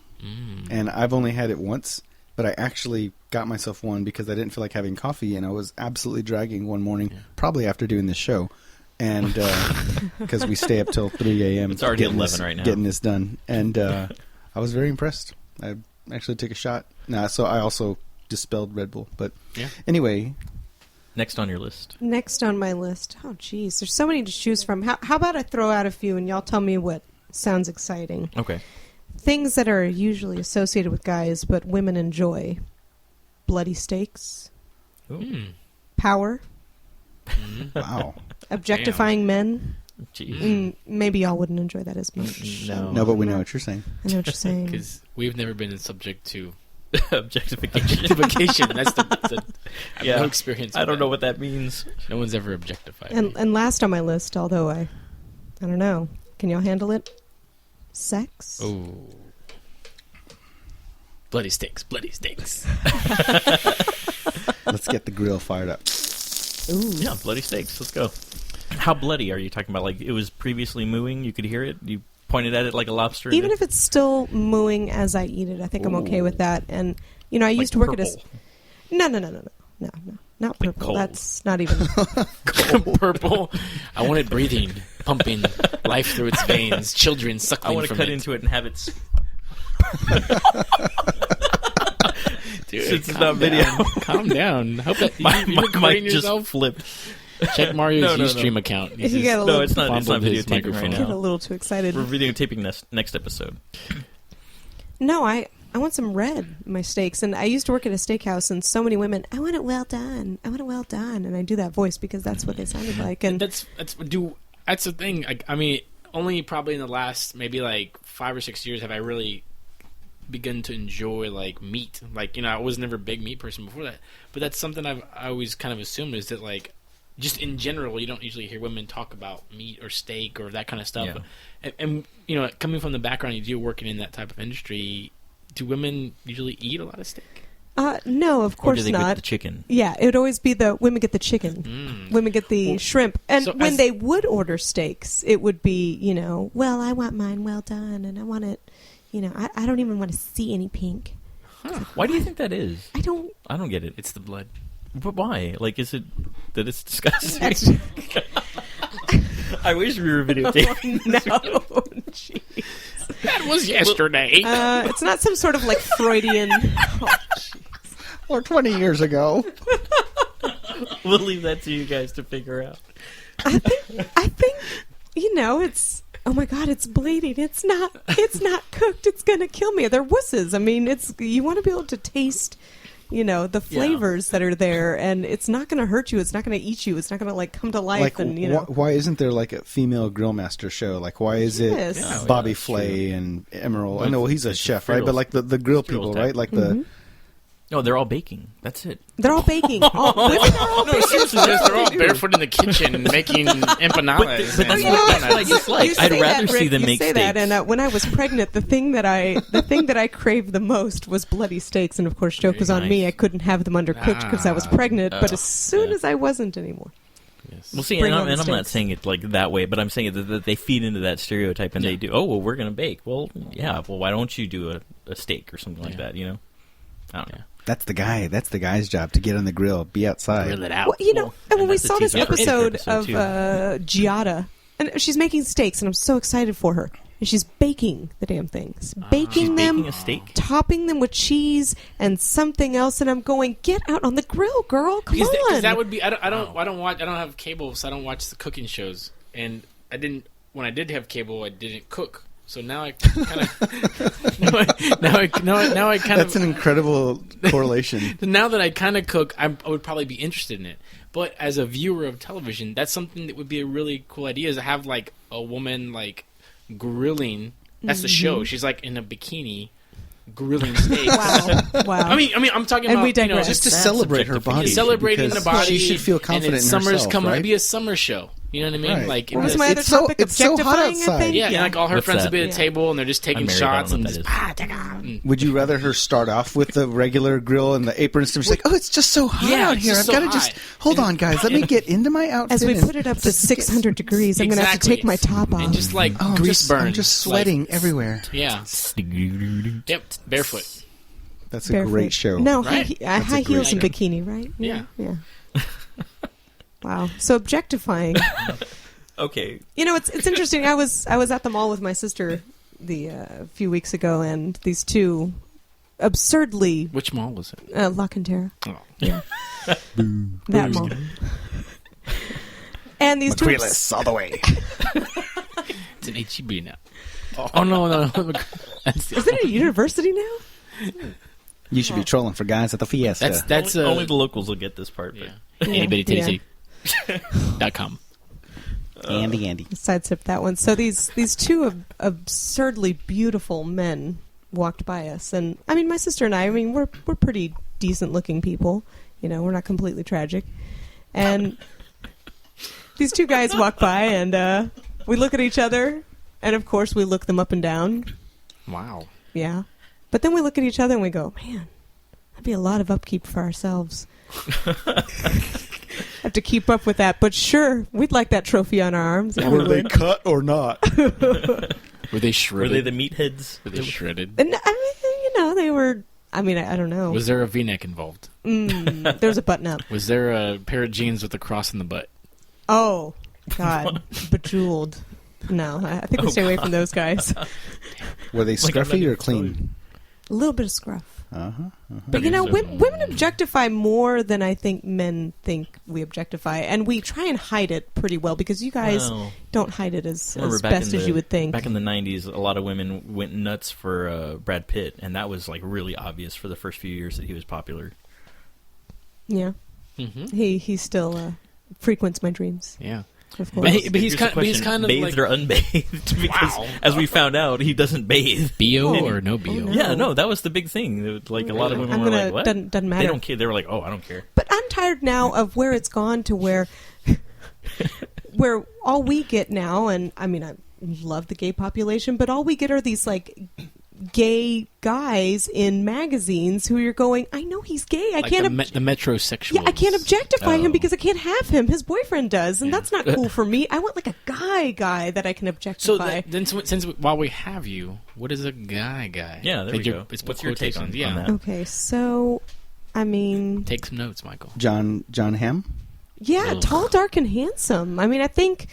And I've only had it once, but I actually got myself one because I didn't feel like having coffee, and I was absolutely dragging one morning, probably after doing this show, and because we stay up till 3 a.m. It's already getting 11 this, right now. getting this done, and I was very impressed. I actually took a shot. So I also dispelled Red Bull, but Yeah. anyway, Next on your list. Next on my list. Oh, geez, there's so many to choose from. How about I throw out a few and y'all tell me what sounds exciting? Okay. Things that are usually associated with guys, but women enjoy: bloody steaks, Ooh. power, Wow. Objectifying men. Jeez. Maybe y'all wouldn't enjoy that as much. No, but we know what you're saying. I know what you're saying. Because we've never been subject to Objectification. objectification. That's the I have Yeah. no experience. I with don't know that. what that means. No one's ever objectified. me. And last on my list, although I don't know. Can y'all handle it? Sex? Oh. Bloody steaks. Bloody steaks. Let's get the grill fired up. Ooh. Yeah, bloody steaks. Let's go. How bloody are you talking about? Like it was previously mooing, you could hear it? You pointed at it like a lobster? Even if it's still mooing as I eat it, I think I'm okay with that. And, you know, I used to work at a... No, not Like purple. cold. That's not even... Purple. I want it breathing, pumping life through its veins. Children I suckling want to from cut it. into it and have it... Dude, Since it's calm not video. down. Calm down. Hope that My you mic recording just yourself. flipped. Check Mario's No. Ustream account. He's You just got a No, little, it's not fumbled his videotaping right microphone. get a now. little too excited. We're videotaping next episode. No, I want some red in my steaks. And I used to work at a steakhouse, and so many women, I want it well done. I want it well done. And I do that voice because that's what they sounded like. And that's the thing. I mean, only probably in the last maybe like 5 or 6 years have I really begun to enjoy like meat. Like, you know, I was never a big meat person before that, but that's something I always kind of assumed is that like just in general you don't usually hear women talk about meat or steak or that kind of stuff. Yeah. And you know, coming from the background you do working in that type of industry, do women usually eat a lot of steak? no, of Or course do they not. get the chicken? Yeah, it would always be the women get the chicken, women get the shrimp, and so when as- they would order steaks, it would be, you know, well, I want mine well done, and I want it, you know, I don't even want to see any pink. Why do you think that is? I don't. I don't get it. It's the blood. But why? Like, is it that it's disgusting? Actually, I wish we were videotaping. no, jeez. That was yesterday. It's not some sort of like Freudian. Oh, Or 20 years ago. We'll leave that to you guys to figure out. I think, you know, it's. Oh my God! It's bleeding. It's not cooked. It's gonna kill me. They're wusses. I mean, you want to be able to taste, you know, the flavors that are there, and it's not gonna hurt you. It's not gonna eat you. It's not gonna like come to life. Like, and you know, why isn't there like a female grill master show? Like, why is Yes. it Yeah, Bobby that's Flay and Emerald? Well, I know well, he's a it's chef, the right? But Frittles- like the grill Frittles people, type. right? Like the No, they're all baking. That's it. they're all baking. Women are all No, baking. seriously, they're all barefoot in the kitchen making empanadas. But that's and what I donuts. dislike. You I'd say rather that, see Rick, them you make say steaks. that, and when I was pregnant, the thing that I craved the most was bloody steaks, and of course, joke Very was on me. nice. I couldn't have them undercooked because I was pregnant. But as soon as I wasn't anymore, Yes. Well, see, Bring and on I'm the not steaks. saying it like that way, but I'm saying that they feed into that stereotype and they do. Oh, well, we're going to bake. Well, yeah. Well, why don't you do a steak or something like Yeah. that? You know, I don't know. that's the guy. That's the guy's job to get on the grill, be outside. Grill it out. well, you know, and when and we that's a saw this teaser episode episode, of too. Giada, and she's making steaks, and I'm so excited for her, and she's baking the damn things, baking She's them. baking a steak. Topping them with cheese and something else, and I'm going, get out on the grill, girl! Come on. Because that would be. I don't have cable, so I don't watch the cooking shows. And I didn't. When I did have cable, I didn't cook. So now I kind of. now I kind That's of. an incredible correlation. Now that I kind of cook, I would probably be interested in it. But as a viewer of television, that's something that would be a really cool idea. Is to have like a woman like grilling. That's the show. She's like in a bikini, grilling steaks. Wow. I mean, I'm talking And about we you know, digress. Just to That's celebrate her objectification. body. celebrating because the body. She should feel and confident it's in summer's herself, coming. right? It'd be a summer show. You know what I mean? Right. Like, What was it- my other It's so- topic? it's so hot Objectifying, I outside. think? yeah, and like all her What's friends that? would be at a table and they're just taking I'm married, I shots don't know and what just that is. Would you rather her start off with the regular grill and the apron and stuff? She's like, oh, it's just so hot Yeah, out it's here. just I've so got to just hot. hold on, guys. Let me get into my outfit. As we and put it up to just get- 600 degrees, I'm going to have to Exactly. take my top off. and just like Oh, grease burns. I'm just sweating everywhere. Yeah. Yep. Barefoot. That's a Barefoot. great show. No, Right? high great heels and show. bikini, right? Yeah. Yeah. Wow. So objectifying. Okay. You know, it's interesting. I was at the mall with my sister a few weeks ago, and these two absurdly Which mall was it? La Cantera. Oh. Yeah. That mall. And these two. all the way. It's an HEB now. Oh, no. That's Is it a university now? You should be trolling for guys at the fiesta. that's only the locals will get this part. But yeah. Anybody titty Yeah. titty. .com. Andy. Sidestep that one. So these two absurdly beautiful men walked by us, and I mean, my sister and I mean, we're pretty decent looking people. You know, we're not completely tragic. And these two guys walk by, and we look at each other, and of course we look them up and down. Wow. Yeah. But then we look at each other and we go, man, that'd be a lot of upkeep for ourselves. Have to keep up with that. But sure, we'd like that trophy on our arms. Yeah, Were they cut or not? Were they shredded? Were they the meatheads? Were they shredded? And, I mean, you know, they were, I mean, I don't know. Was there a V-neck involved? There's a button up. Was there a pair of jeans with a cross in the butt? Oh, God. Bejeweled. No, I think we stay away from those guys. Were they scruffy or clean? A little bit of scruff. Uh-huh. But, you know, women objectify more than I think men think we objectify. And we try and hide it pretty well because you guys don't hide it as best as you would think. Back in the 90s, a lot of women went nuts for Brad Pitt, and that was like really obvious for the first few years that he was popular. Yeah. Mm-hmm. He still frequents my dreams. Yeah. Of course. But he's kind of bathed like, or unbathed because, as we found out, he doesn't bathe. BO or no BO? no. Yeah, no, that was the big thing. Like a lot of women were like, "What? Doesn't matter." They don't care. They were like, "Oh, I don't care." But I'm tired now of where it's gone to where all we get now, and I mean, I love the gay population, but all we get are these like gay guys in magazines who you're going, I know he's gay. I like can't. the metrosexuals. Yeah, I can't objectify him because I can't have him. His boyfriend does, and that's not cool for me. I want like a guy that I can objectify. So then, since while we have you, what is a guy? Yeah, there we go. What's your take on that? Okay, so I mean, take some notes, Michael. John Hamm? yeah, Ugh. tall, dark, and handsome. I mean, I think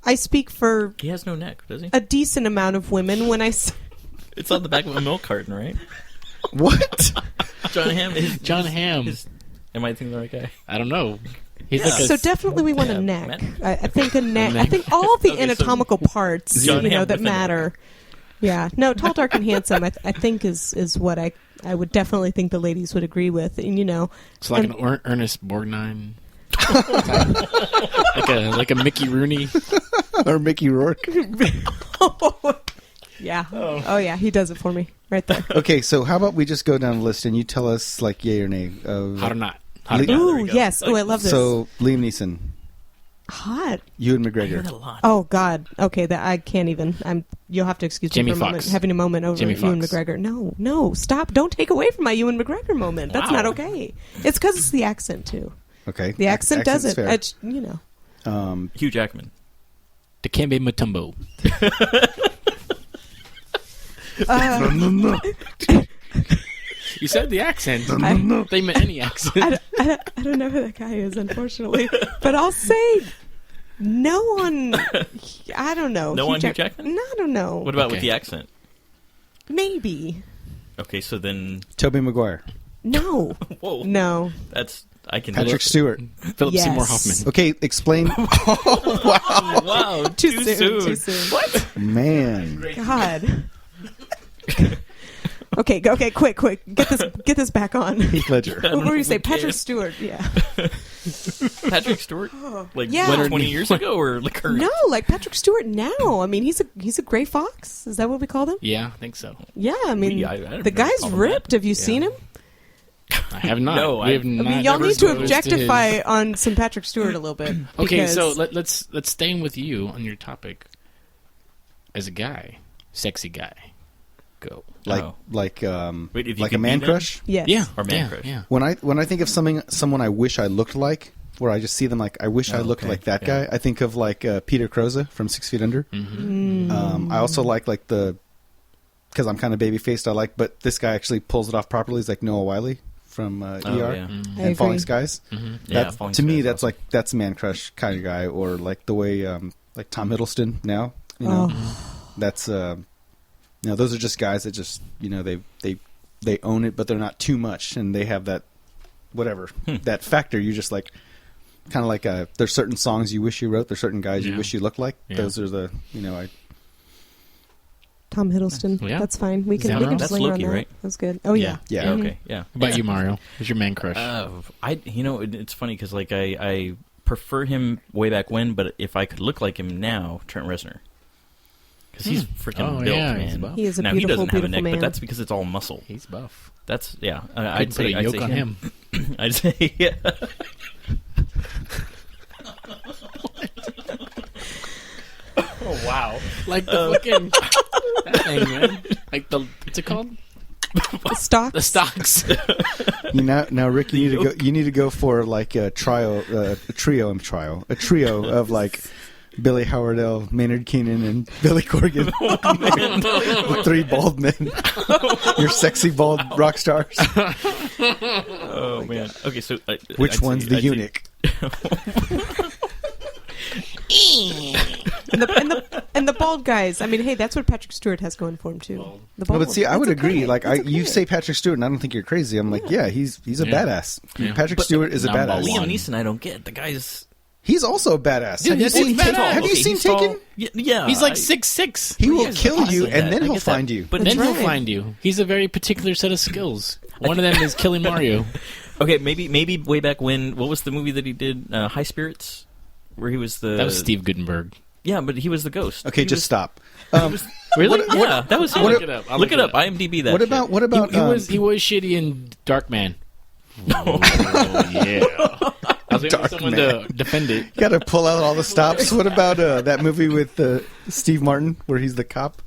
I speak for He has no neck, does he? a decent amount of women when I say. It's on the back of a milk carton, right? What? John Hamm. John Hamm. Am I thinking the right guy? I don't know. He's Yeah. like a, So definitely we want a Yeah, neck. man. I think a neck. I think all of the Okay, so anatomical parts, John Hamm that with a matter. Yeah. No, tall, dark, and handsome. I think is what I would definitely think the ladies would agree with. And it's like an Ernest Borgnine. like a Mickey Rooney. Or Mickey Rourke? yeah. Oh yeah, he does it for me right there. Okay, so how about we just go down the list and you tell us like yay or nay? Hot or not? Hot or not. Ooh, there we go. yes. Oh, I love this. So Liam Neeson, Hot. Ewan I heard McGregor. a lot. Oh God. Okay, that I can't even. You'll have to excuse Jamie me for a moment. Foxx. Having a moment over Jamie Ewan Foxx. McGregor. No, stop! Don't take away from my Ewan McGregor moment. That's Wow. not okay. It's because it's the accent too. Okay, The accent does it. Accent's It's, fair. Hugh Jackman. Dikembe Mutombo. You said the accent. They meant any accent. I don't know who that guy is, unfortunately. But I'll say no one. I don't know. No one Hugh Jackman? No, I don't know. What about with Okay. the accent? Maybe. Okay, so then, Tobey Maguire, No. whoa, No. that's I can. Patrick Stewart. Philip Yes. Seymour Hoffman. Okay, explain. Wow, Too soon. Too soon. What? Man, God. Okay, quick. Get this back on. Heath Ledger. What were you say? We Patrick can't. Stewart, yeah. Patrick Stewart? Like Yeah. 20 years ago or like current? No, like Patrick Stewart now. I mean, he's a gray fox. Is that what we call him? Yeah, I think so. Yeah, I mean, I don't the know. guy's Call him ripped. that. Have you seen him? I have not. No, we have I not. I mean, y'all never need to exposed objectify his- on some Patrick Stewart a little bit. Okay, because- so let's stay with you on your topic. As a guy, sexy guy, go. Like Oh. like Wait, if you like a could man be them? crush. yes. Yeah, Or man yeah, crush. Yeah. When I think of someone I wish I looked like, where I just see them like I wish I Oh, looked okay. like that Yeah. guy. I think of like Peter Croza from 6 Feet Under. Mm-hmm. I also like the because I'm kind of baby faced. I like, but this guy actually pulls it off properly. He's like Noah Wiley from ER Oh, yeah. I and agree. Falling Skies. Mm-hmm. Yeah, That's- Falling to me, Skies that's awesome. like that's a man crush kind of guy, or like the way like Tom Hiddleston now. You know, that's those are just guys that just they own it, but they're not too much, and they have that whatever that factor. You just like kind of like there's certain songs you wish you wrote. There's certain guys you Yeah. wish you looked like. Yeah. Those are the Tom Hiddleston. Yeah. That's fine. We can Is that right? just That's linger Loki, on that. right? That's good. Oh yeah. Yeah. yeah. Okay, yeah. How about you, Mario? Who's your man crush? It's funny because like I prefer him way back when, but if I could look like him now, Trent Reznor. Because he's freaking built, yeah, man. He is a now, beautiful, he doesn't have a neck, man. but that's because it's all muscle. He's buff. That's, yeah. I'd put a yoke on him. I'd say, yeah. Oh, wow. Like the fucking... that thing, man. Like the... What's it called? The stocks. The stocks. Now, Rick, you need to go for like a trio of like Billy Howardell, Maynard Keenan, and Billy Corgan. The three bald men. Your sexy bald rock stars. Oh man. God. Okay, so which one's the eunuch? And the bald guys. I mean, hey, that's what Patrick Stewart has going for him too. The bald No, but see, I would It's agree. okay. Like, It's okay. you say Patrick Stewart, and I don't think you're crazy. I'm like, yeah, he's a badass. Yeah. Patrick Stewart is a number badass. one. Liam Neeson, I don't get. The guy's... He's also a badass. Dude, have you he's seen tall. Have you Okay, seen he's tall. Taken? Yeah. He's like 6'6". He will Yes, kill I you, get and that. then I he'll get that. find you. But That's then he'll right. find you. He's a very particular set of skills. One of them is killing Mario. Okay, maybe way back when... What was the movie that he did? High Spirits? Where he was the... That was Steve Guttenberg. Yeah, but he was the ghost. Okay, He just was- stop. Really? Yeah, that was him. I'll look it up. I'll Look it up. up. IMDb that. What shit. about what about? He was shitty in Darkman. Oh, yeah. I was waiting for someone to defend it. Got to pull out all the stops. What about that movie with Steve Martin where he's the cop?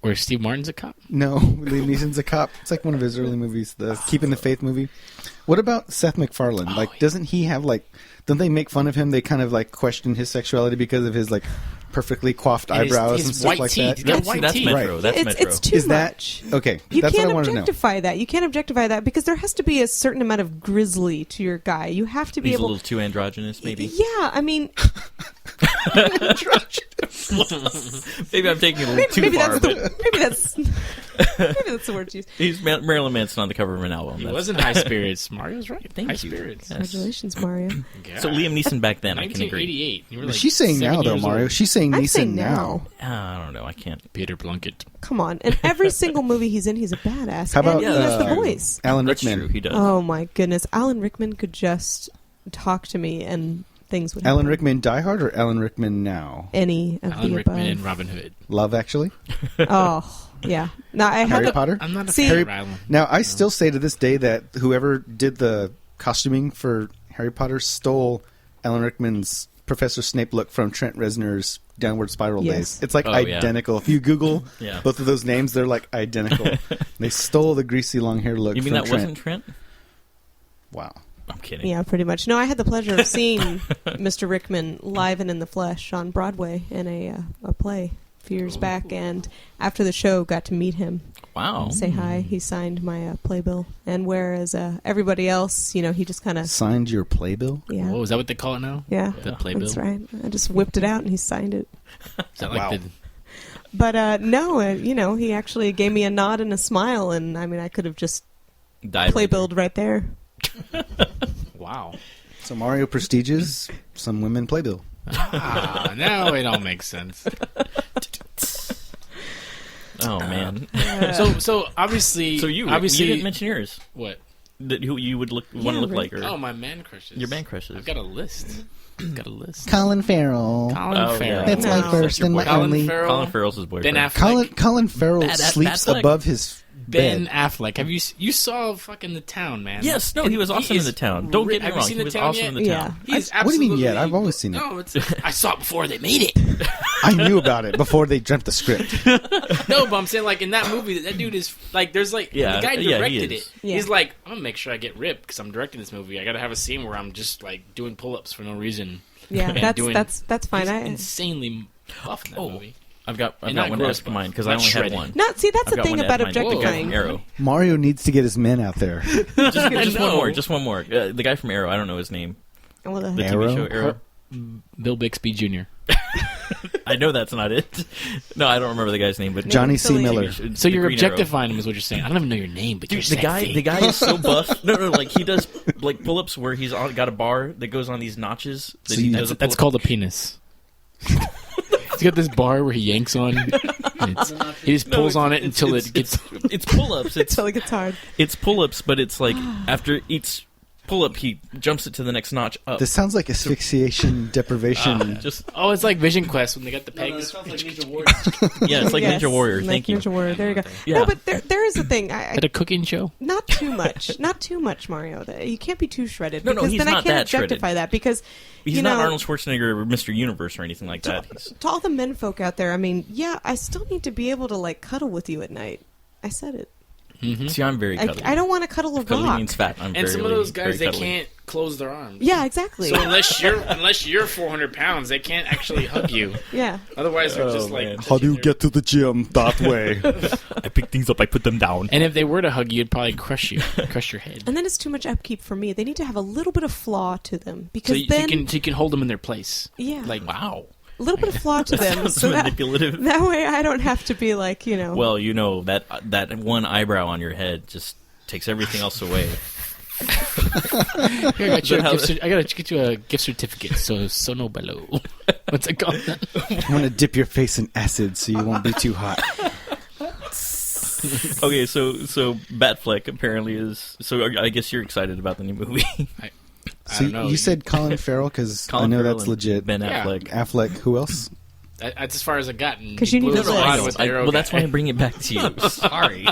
Where Steve Martin's a cop? No, Liam Neeson's a cop. It's like one of his early movies, the Keeping the Faith movie. What about Seth MacFarlane? Doesn't he have like? Don't they make fun of him? They kind of like question his sexuality because of his like perfectly coiffed And his- eyebrows his and stuff white like teeth. that. They're That's, white that's teeth. Metro. Right. That's Metro. It's too Is that much. okay? You That's what can't I wanted to know. objectify that. You can't objectify that because there has to be a certain amount of grizzly to your guy. You have to be He's a able. little too androgynous, maybe. Yeah, I mean, Maybe I'm taking it a little too maybe far. that's But maybe that's the word to use. he's Marilyn Manson on the cover of an album. He That's- wasn't High Spirits. Mario's right. Thank High you. Spirits. Yes. Congratulations, Mario. Yeah. So Liam Neeson back then, I can agree. 1988. You were like She's saying 7 now, though, years Mario. old. She's saying I'm Neeson saying now. now. I don't know. I can't. Peter Plunkett. Come on. In every single movie he's in, he's a badass. How about and he has the uh, voice. Alan That's Rickman? true. He does. Oh my goodness. Alan Rickman could just talk to me and things would Alan happen. Rickman Die Hard or Alan Rickman now? Any of Alan the Rickman above. and Robin Hood. Love Actually? Oh, yeah. Now I had Harry to, Potter? I'm not a See- fan of Alan. Now, I still say to this day that whoever did the costuming for Harry Potter stole Alan Rickman's Professor Snape look from Trent Reznor's Downward Spiral Yes. days. It's like Oh, yeah. identical. If you Google Yeah. both of those names, they're like identical. They stole the greasy long hair look You mean from that Trent. wasn't Trent? Wow. I'm kidding. Yeah, pretty much. No, I had the pleasure of seeing Mr. Rickman live and in the flesh on Broadway in a play a few years back, and after the show, got to meet him, Wow. say hi. He signed my playbill, and whereas everybody else, you know, he just kind of Signed your playbill? yeah, Whoa, is that what they call it now? yeah, The playbill? that's right. I just whipped it out and he signed it. Is that like Wow. the... But no, you know, he actually gave me a nod and a smile, and I mean, I could have just Died playbilled right there. Wow. So Mario prestiges some women playbill. Ah, now it all makes sense. Oh man. So obviously... So you obviously didn't mention yours. What? That who you would want to look right. like, or Oh, my man crushes. your man crushes. I've got a list. Colin Farrell. Colin Oh, Farrell. That's No. my first Your and my boy. Colin only. Farrell. Colin Farrell's his boyfriend. Ben Affleck. Colin Farrell Bad sleeps Affleck? above his Ben bed. Affleck. Have you saw fucking The Town, man? Yes, no, And he was awesome in is The Town. Don't get me have wrong, you seen he The was Town awesome yet? in The Yeah. Town. He's What do you mean absolutely... yet? I've always seen it. No, I saw it before they made it. I knew about it before they dreamt the script. No, but I'm saying, like, in that movie, that dude is, like, there's, like, Yeah, the guy yeah, he directed is. it. Yeah. He's like, I'm going to make sure I get ripped because I'm directing this movie. I got to have a scene where I'm just, like, doing pull-ups for no reason. Yeah, And doing- that's fine. He's I insanely buff in that movie. I've got And not one to gross, add to but mine because I not only had shredded. one. not see that's I've the got thing one to about add to mine. The guy objectifying. from Arrow. Mario needs to get his men out there. Just one know. more. Just one more. The guy from Arrow. I don't know his name. Well, The Arrow? TV show Arrow. Bill Bixby Jr. I know that's not it. No, I don't remember the guy's name. But Johnny C. Silly. Miller. The So you're Green Arrow. objectifying him is what you're saying. I don't even know your name, but Dude, you're the sexy. guy is so buff. No, like he does like pull-ups where he's got a bar that goes on these notches. That he does a That's pull-up. called a penis. He's got this bar where he yanks on. And he just pulls on it until it gets... It's pull-ups. It's until it gets hard. it's pull-ups, but it's like after each pull-up, he jumps it to the next notch up. This sounds like asphyxiation deprivation. Just Oh, it's like Vision Quest when they got the pegs. yeah, it's like Yes, Ninja Warrior. like Thank you. Ninja Warrior. There you go. Yeah. No, but there is a thing. At a cooking show. Not too much. Not too much, Mario. You can't be too shredded. No, because he's then I not can't that shredded. objectify that because He's you not know, Arnold Schwarzenegger or Mr. Universe or anything like that. to all the men folk out there, I mean, yeah, I still need to be able to like cuddle with you at night. I said it. Mm-hmm. See, I'm very cuddly. I don't want to cuddle a Cuddly rock. means fat. I'm And very, some of those guys, they very cuddly. can't close their arms. Yeah, exactly. So unless you're 400 pounds, they can't actually hug you. Yeah. Otherwise, they're just Oh, like. man. How do you get to the gym that way? I pick things up, I put them down. And if they were to hug you, it'd probably crush your head. And then it's too much upkeep for me. They need to have a little bit of flaw to them So because you, then you can hold them in their place. yeah, Like Wow. a little bit of flaw to them, Sounds so that manipulative. way I don't have to be like Well, you know, that one eyebrow on your head just takes everything else away. Here, I gotta get you a gift certificate. So sono bello. What's it called? I'm going to dip your face in acid so you won't be too hot. Okay, so Batfleck apparently is... So I guess you're excited about the new movie. I So don't know. you said Colin Farrell because I Colin know Farrell that's and legit. Ben Yeah. Affleck. Affleck, who else? That's as far as I've gotten. 'Cause you need Blew to his list. wad I know. with I- Arrow well, that's guy. why I bring it back to you. Sorry.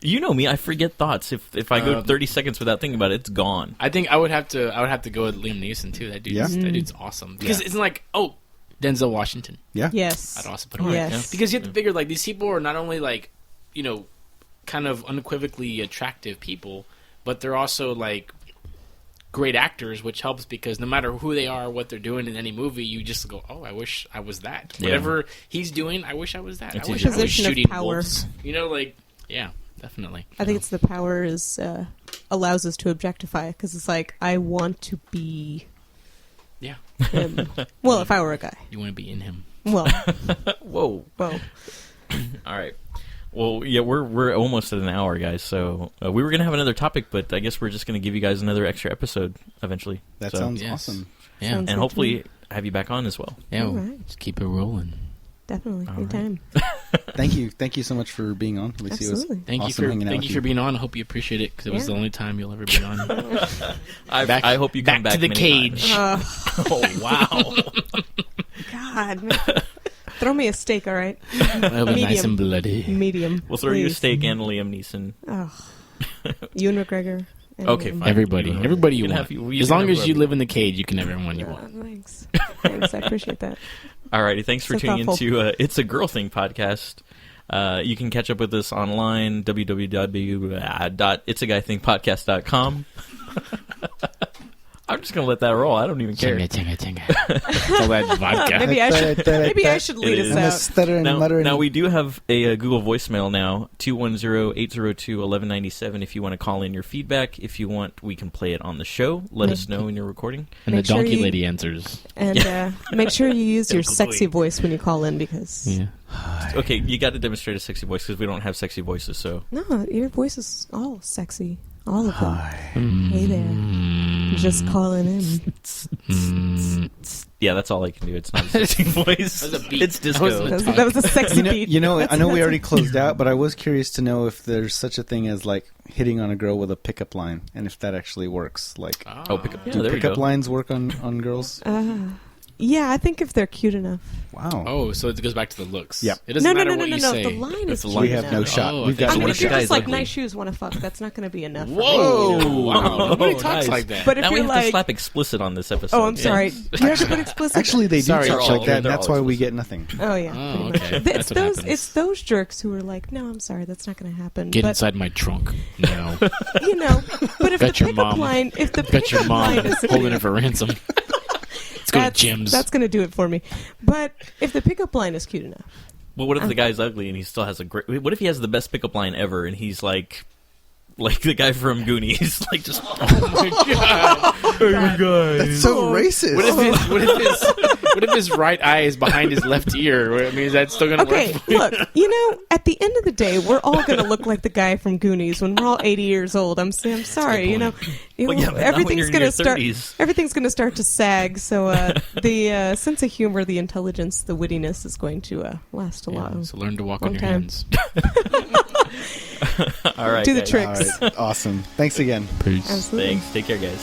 You know me. I forget thoughts. If I go 30 seconds without thinking about it, it's gone. I think I would have to go with Liam Neeson too. That dude's Yeah? that dude's awesome. Because it's like, oh, Denzel Washington. Yeah. yes, I'd also put him yes. right. Because you have to figure like these people are not only like, you know, kind of unequivocally attractive people, but they're also like great actors, which helps because no matter who they are, what they're doing in any movie, you just go, oh, I wish I was that. Yeah. Whatever he's doing, I wish I was that. It's I wish easier. I was Position of shooting power. wolves. You know, like, yeah, definitely. I think it's the power is allows us to objectify because it's like I want to be Yeah. him. Well, if I were a guy, You want to be in him. well, Whoa. well, All right. Well, yeah, we're almost at an hour, guys. So we were gonna have another topic, but I guess we're just gonna give you guys another extra episode eventually. That So- sounds Yes. awesome. Yeah. Sounds and good hopefully have you back on as well. Yeah. All right. Just keep it rolling. definitely, All anytime. Thank you so much for being on, Alicia. It was Absolutely. Thank awesome you hanging out for with for being on. I hope you appreciate it because it was Yeah. the only time you'll ever be on. I hope you come back to the many cage. times. Oh wow! God, man. Throw me a steak, all right? That'll be nice Medium. and bloody. Medium. We'll throw you a please. steak and Liam Neeson. Oh, Ewan McGregor. and Okay, him. fine. Everybody you can want. have- you As can long have as you whoever. live in the cage, you can have everyone you want. Thanks. Thanks. I appreciate that. Alrighty, thanks for So tuning thoughtful. into It's a Girl Thing podcast. You can catch up with us online, www.itsaguythingpodcast.com. I'm just going to let that roll. I don't even care. Tinga. All that vodka. Maybe I should lead It us is. I'm a out. stuttering, muttering. Now, we do have a Google voicemail now, 210-802-1197 if you want to call in your feedback. If you want, we can play it on the show. Let us know when you're recording. And the Make sure donkey you- lady answers. And make sure you use your Google sexy it. voice when you call in because Yeah. Okay, you got to demonstrate a sexy voice because we don't have sexy voices, so... no, your voice is all sexy, all of them. Hi. Hey there, just calling in. Yeah, that's all I can do. It's not a sexy voice. That was a beat. It's That disco. was That was a sexy beat. You know, That's- I know we that's- already closed out, but I was curious to know if there's such a thing as like hitting on a girl with a pickup line, and if that actually works. Like, Oh, pick up. Yeah, do there we pickup go. lines work on girls? Yeah, I think if they're cute enough. Wow. Oh, so it goes back to the looks. Yeah. It doesn't No, matter no, what no, you no, say. the line It's is the cute we have enough. no shot. Oh, We've I got I thought mean, What no if if the you're guy's just like ugly? nice shoes, want to fuck, that's not going to be enough. for me. Whoa! Oh, Wow. Nobody talks nice. like that. But if Now we you're have to like, slap explicit on this episode. oh, I'm sorry. You have to put explicit. Actually, they do Sorry, talk they're like all- that. they're That's all why we explicit. get nothing. Oh yeah. Oh, pretty much. okay. It's That's what those. happens. It's those jerks who are like, no, I'm sorry, that's not going to happen. Get but inside my trunk now. you know, but if the Bet your pickup mom. line, if the Bet your pickup mom line is holding it for ransom. Let's go to Jim's. that's going to do it for me. But if the pickup line is cute enough, Well, what if the guy's ugly and he still has a great... What if he has the best pickup line ever and he's like the guy from Goonies? Like, just... Oh my god! That's so racist. What if his right eye is behind his left ear? I mean, is that still gonna okay, work? look, you know, at the end of the day, we're all going to look like the guy from Goonies when we're all 80 years old. I'm sorry, you know, Well, yeah, but not when everything's you're in going your to start. 30s. Everything's going to start to sag. So the sense of humor, the intelligence, the wittiness is going to last a Yeah, long. so learn to walk on Long your time. hands. All right, Do the guys. tricks. All right, awesome. Thanks again. Peace. Absolutely. Thanks. Take care, guys.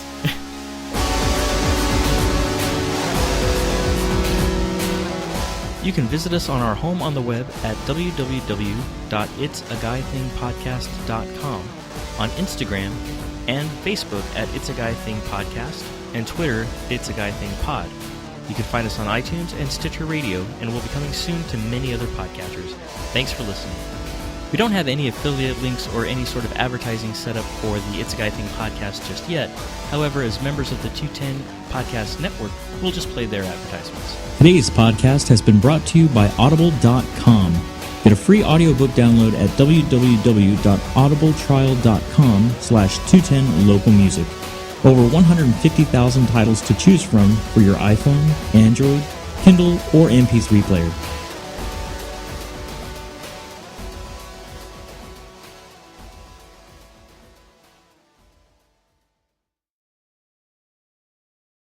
You can visit us on our home on the web at www.itsaguythingpodcast.com, on Instagram and Facebook at It's a Guy Thing Podcast, and Twitter, It's a Guy Thing Pod. You can find us on iTunes and Stitcher Radio, and we'll be coming soon to many other podcatchers. Thanks for listening. We don't have any affiliate links or any sort of advertising set up for the It's a Guy Thing podcast just yet. However, as members of the 210 Podcast Network, we'll just play their advertisements. Today's podcast has been brought to you by Audible.com. Get a free audiobook download at www.audibletrial.com/210localmusic. Over 150,000 titles to choose from for your iPhone, Android, Kindle, or MP3 player.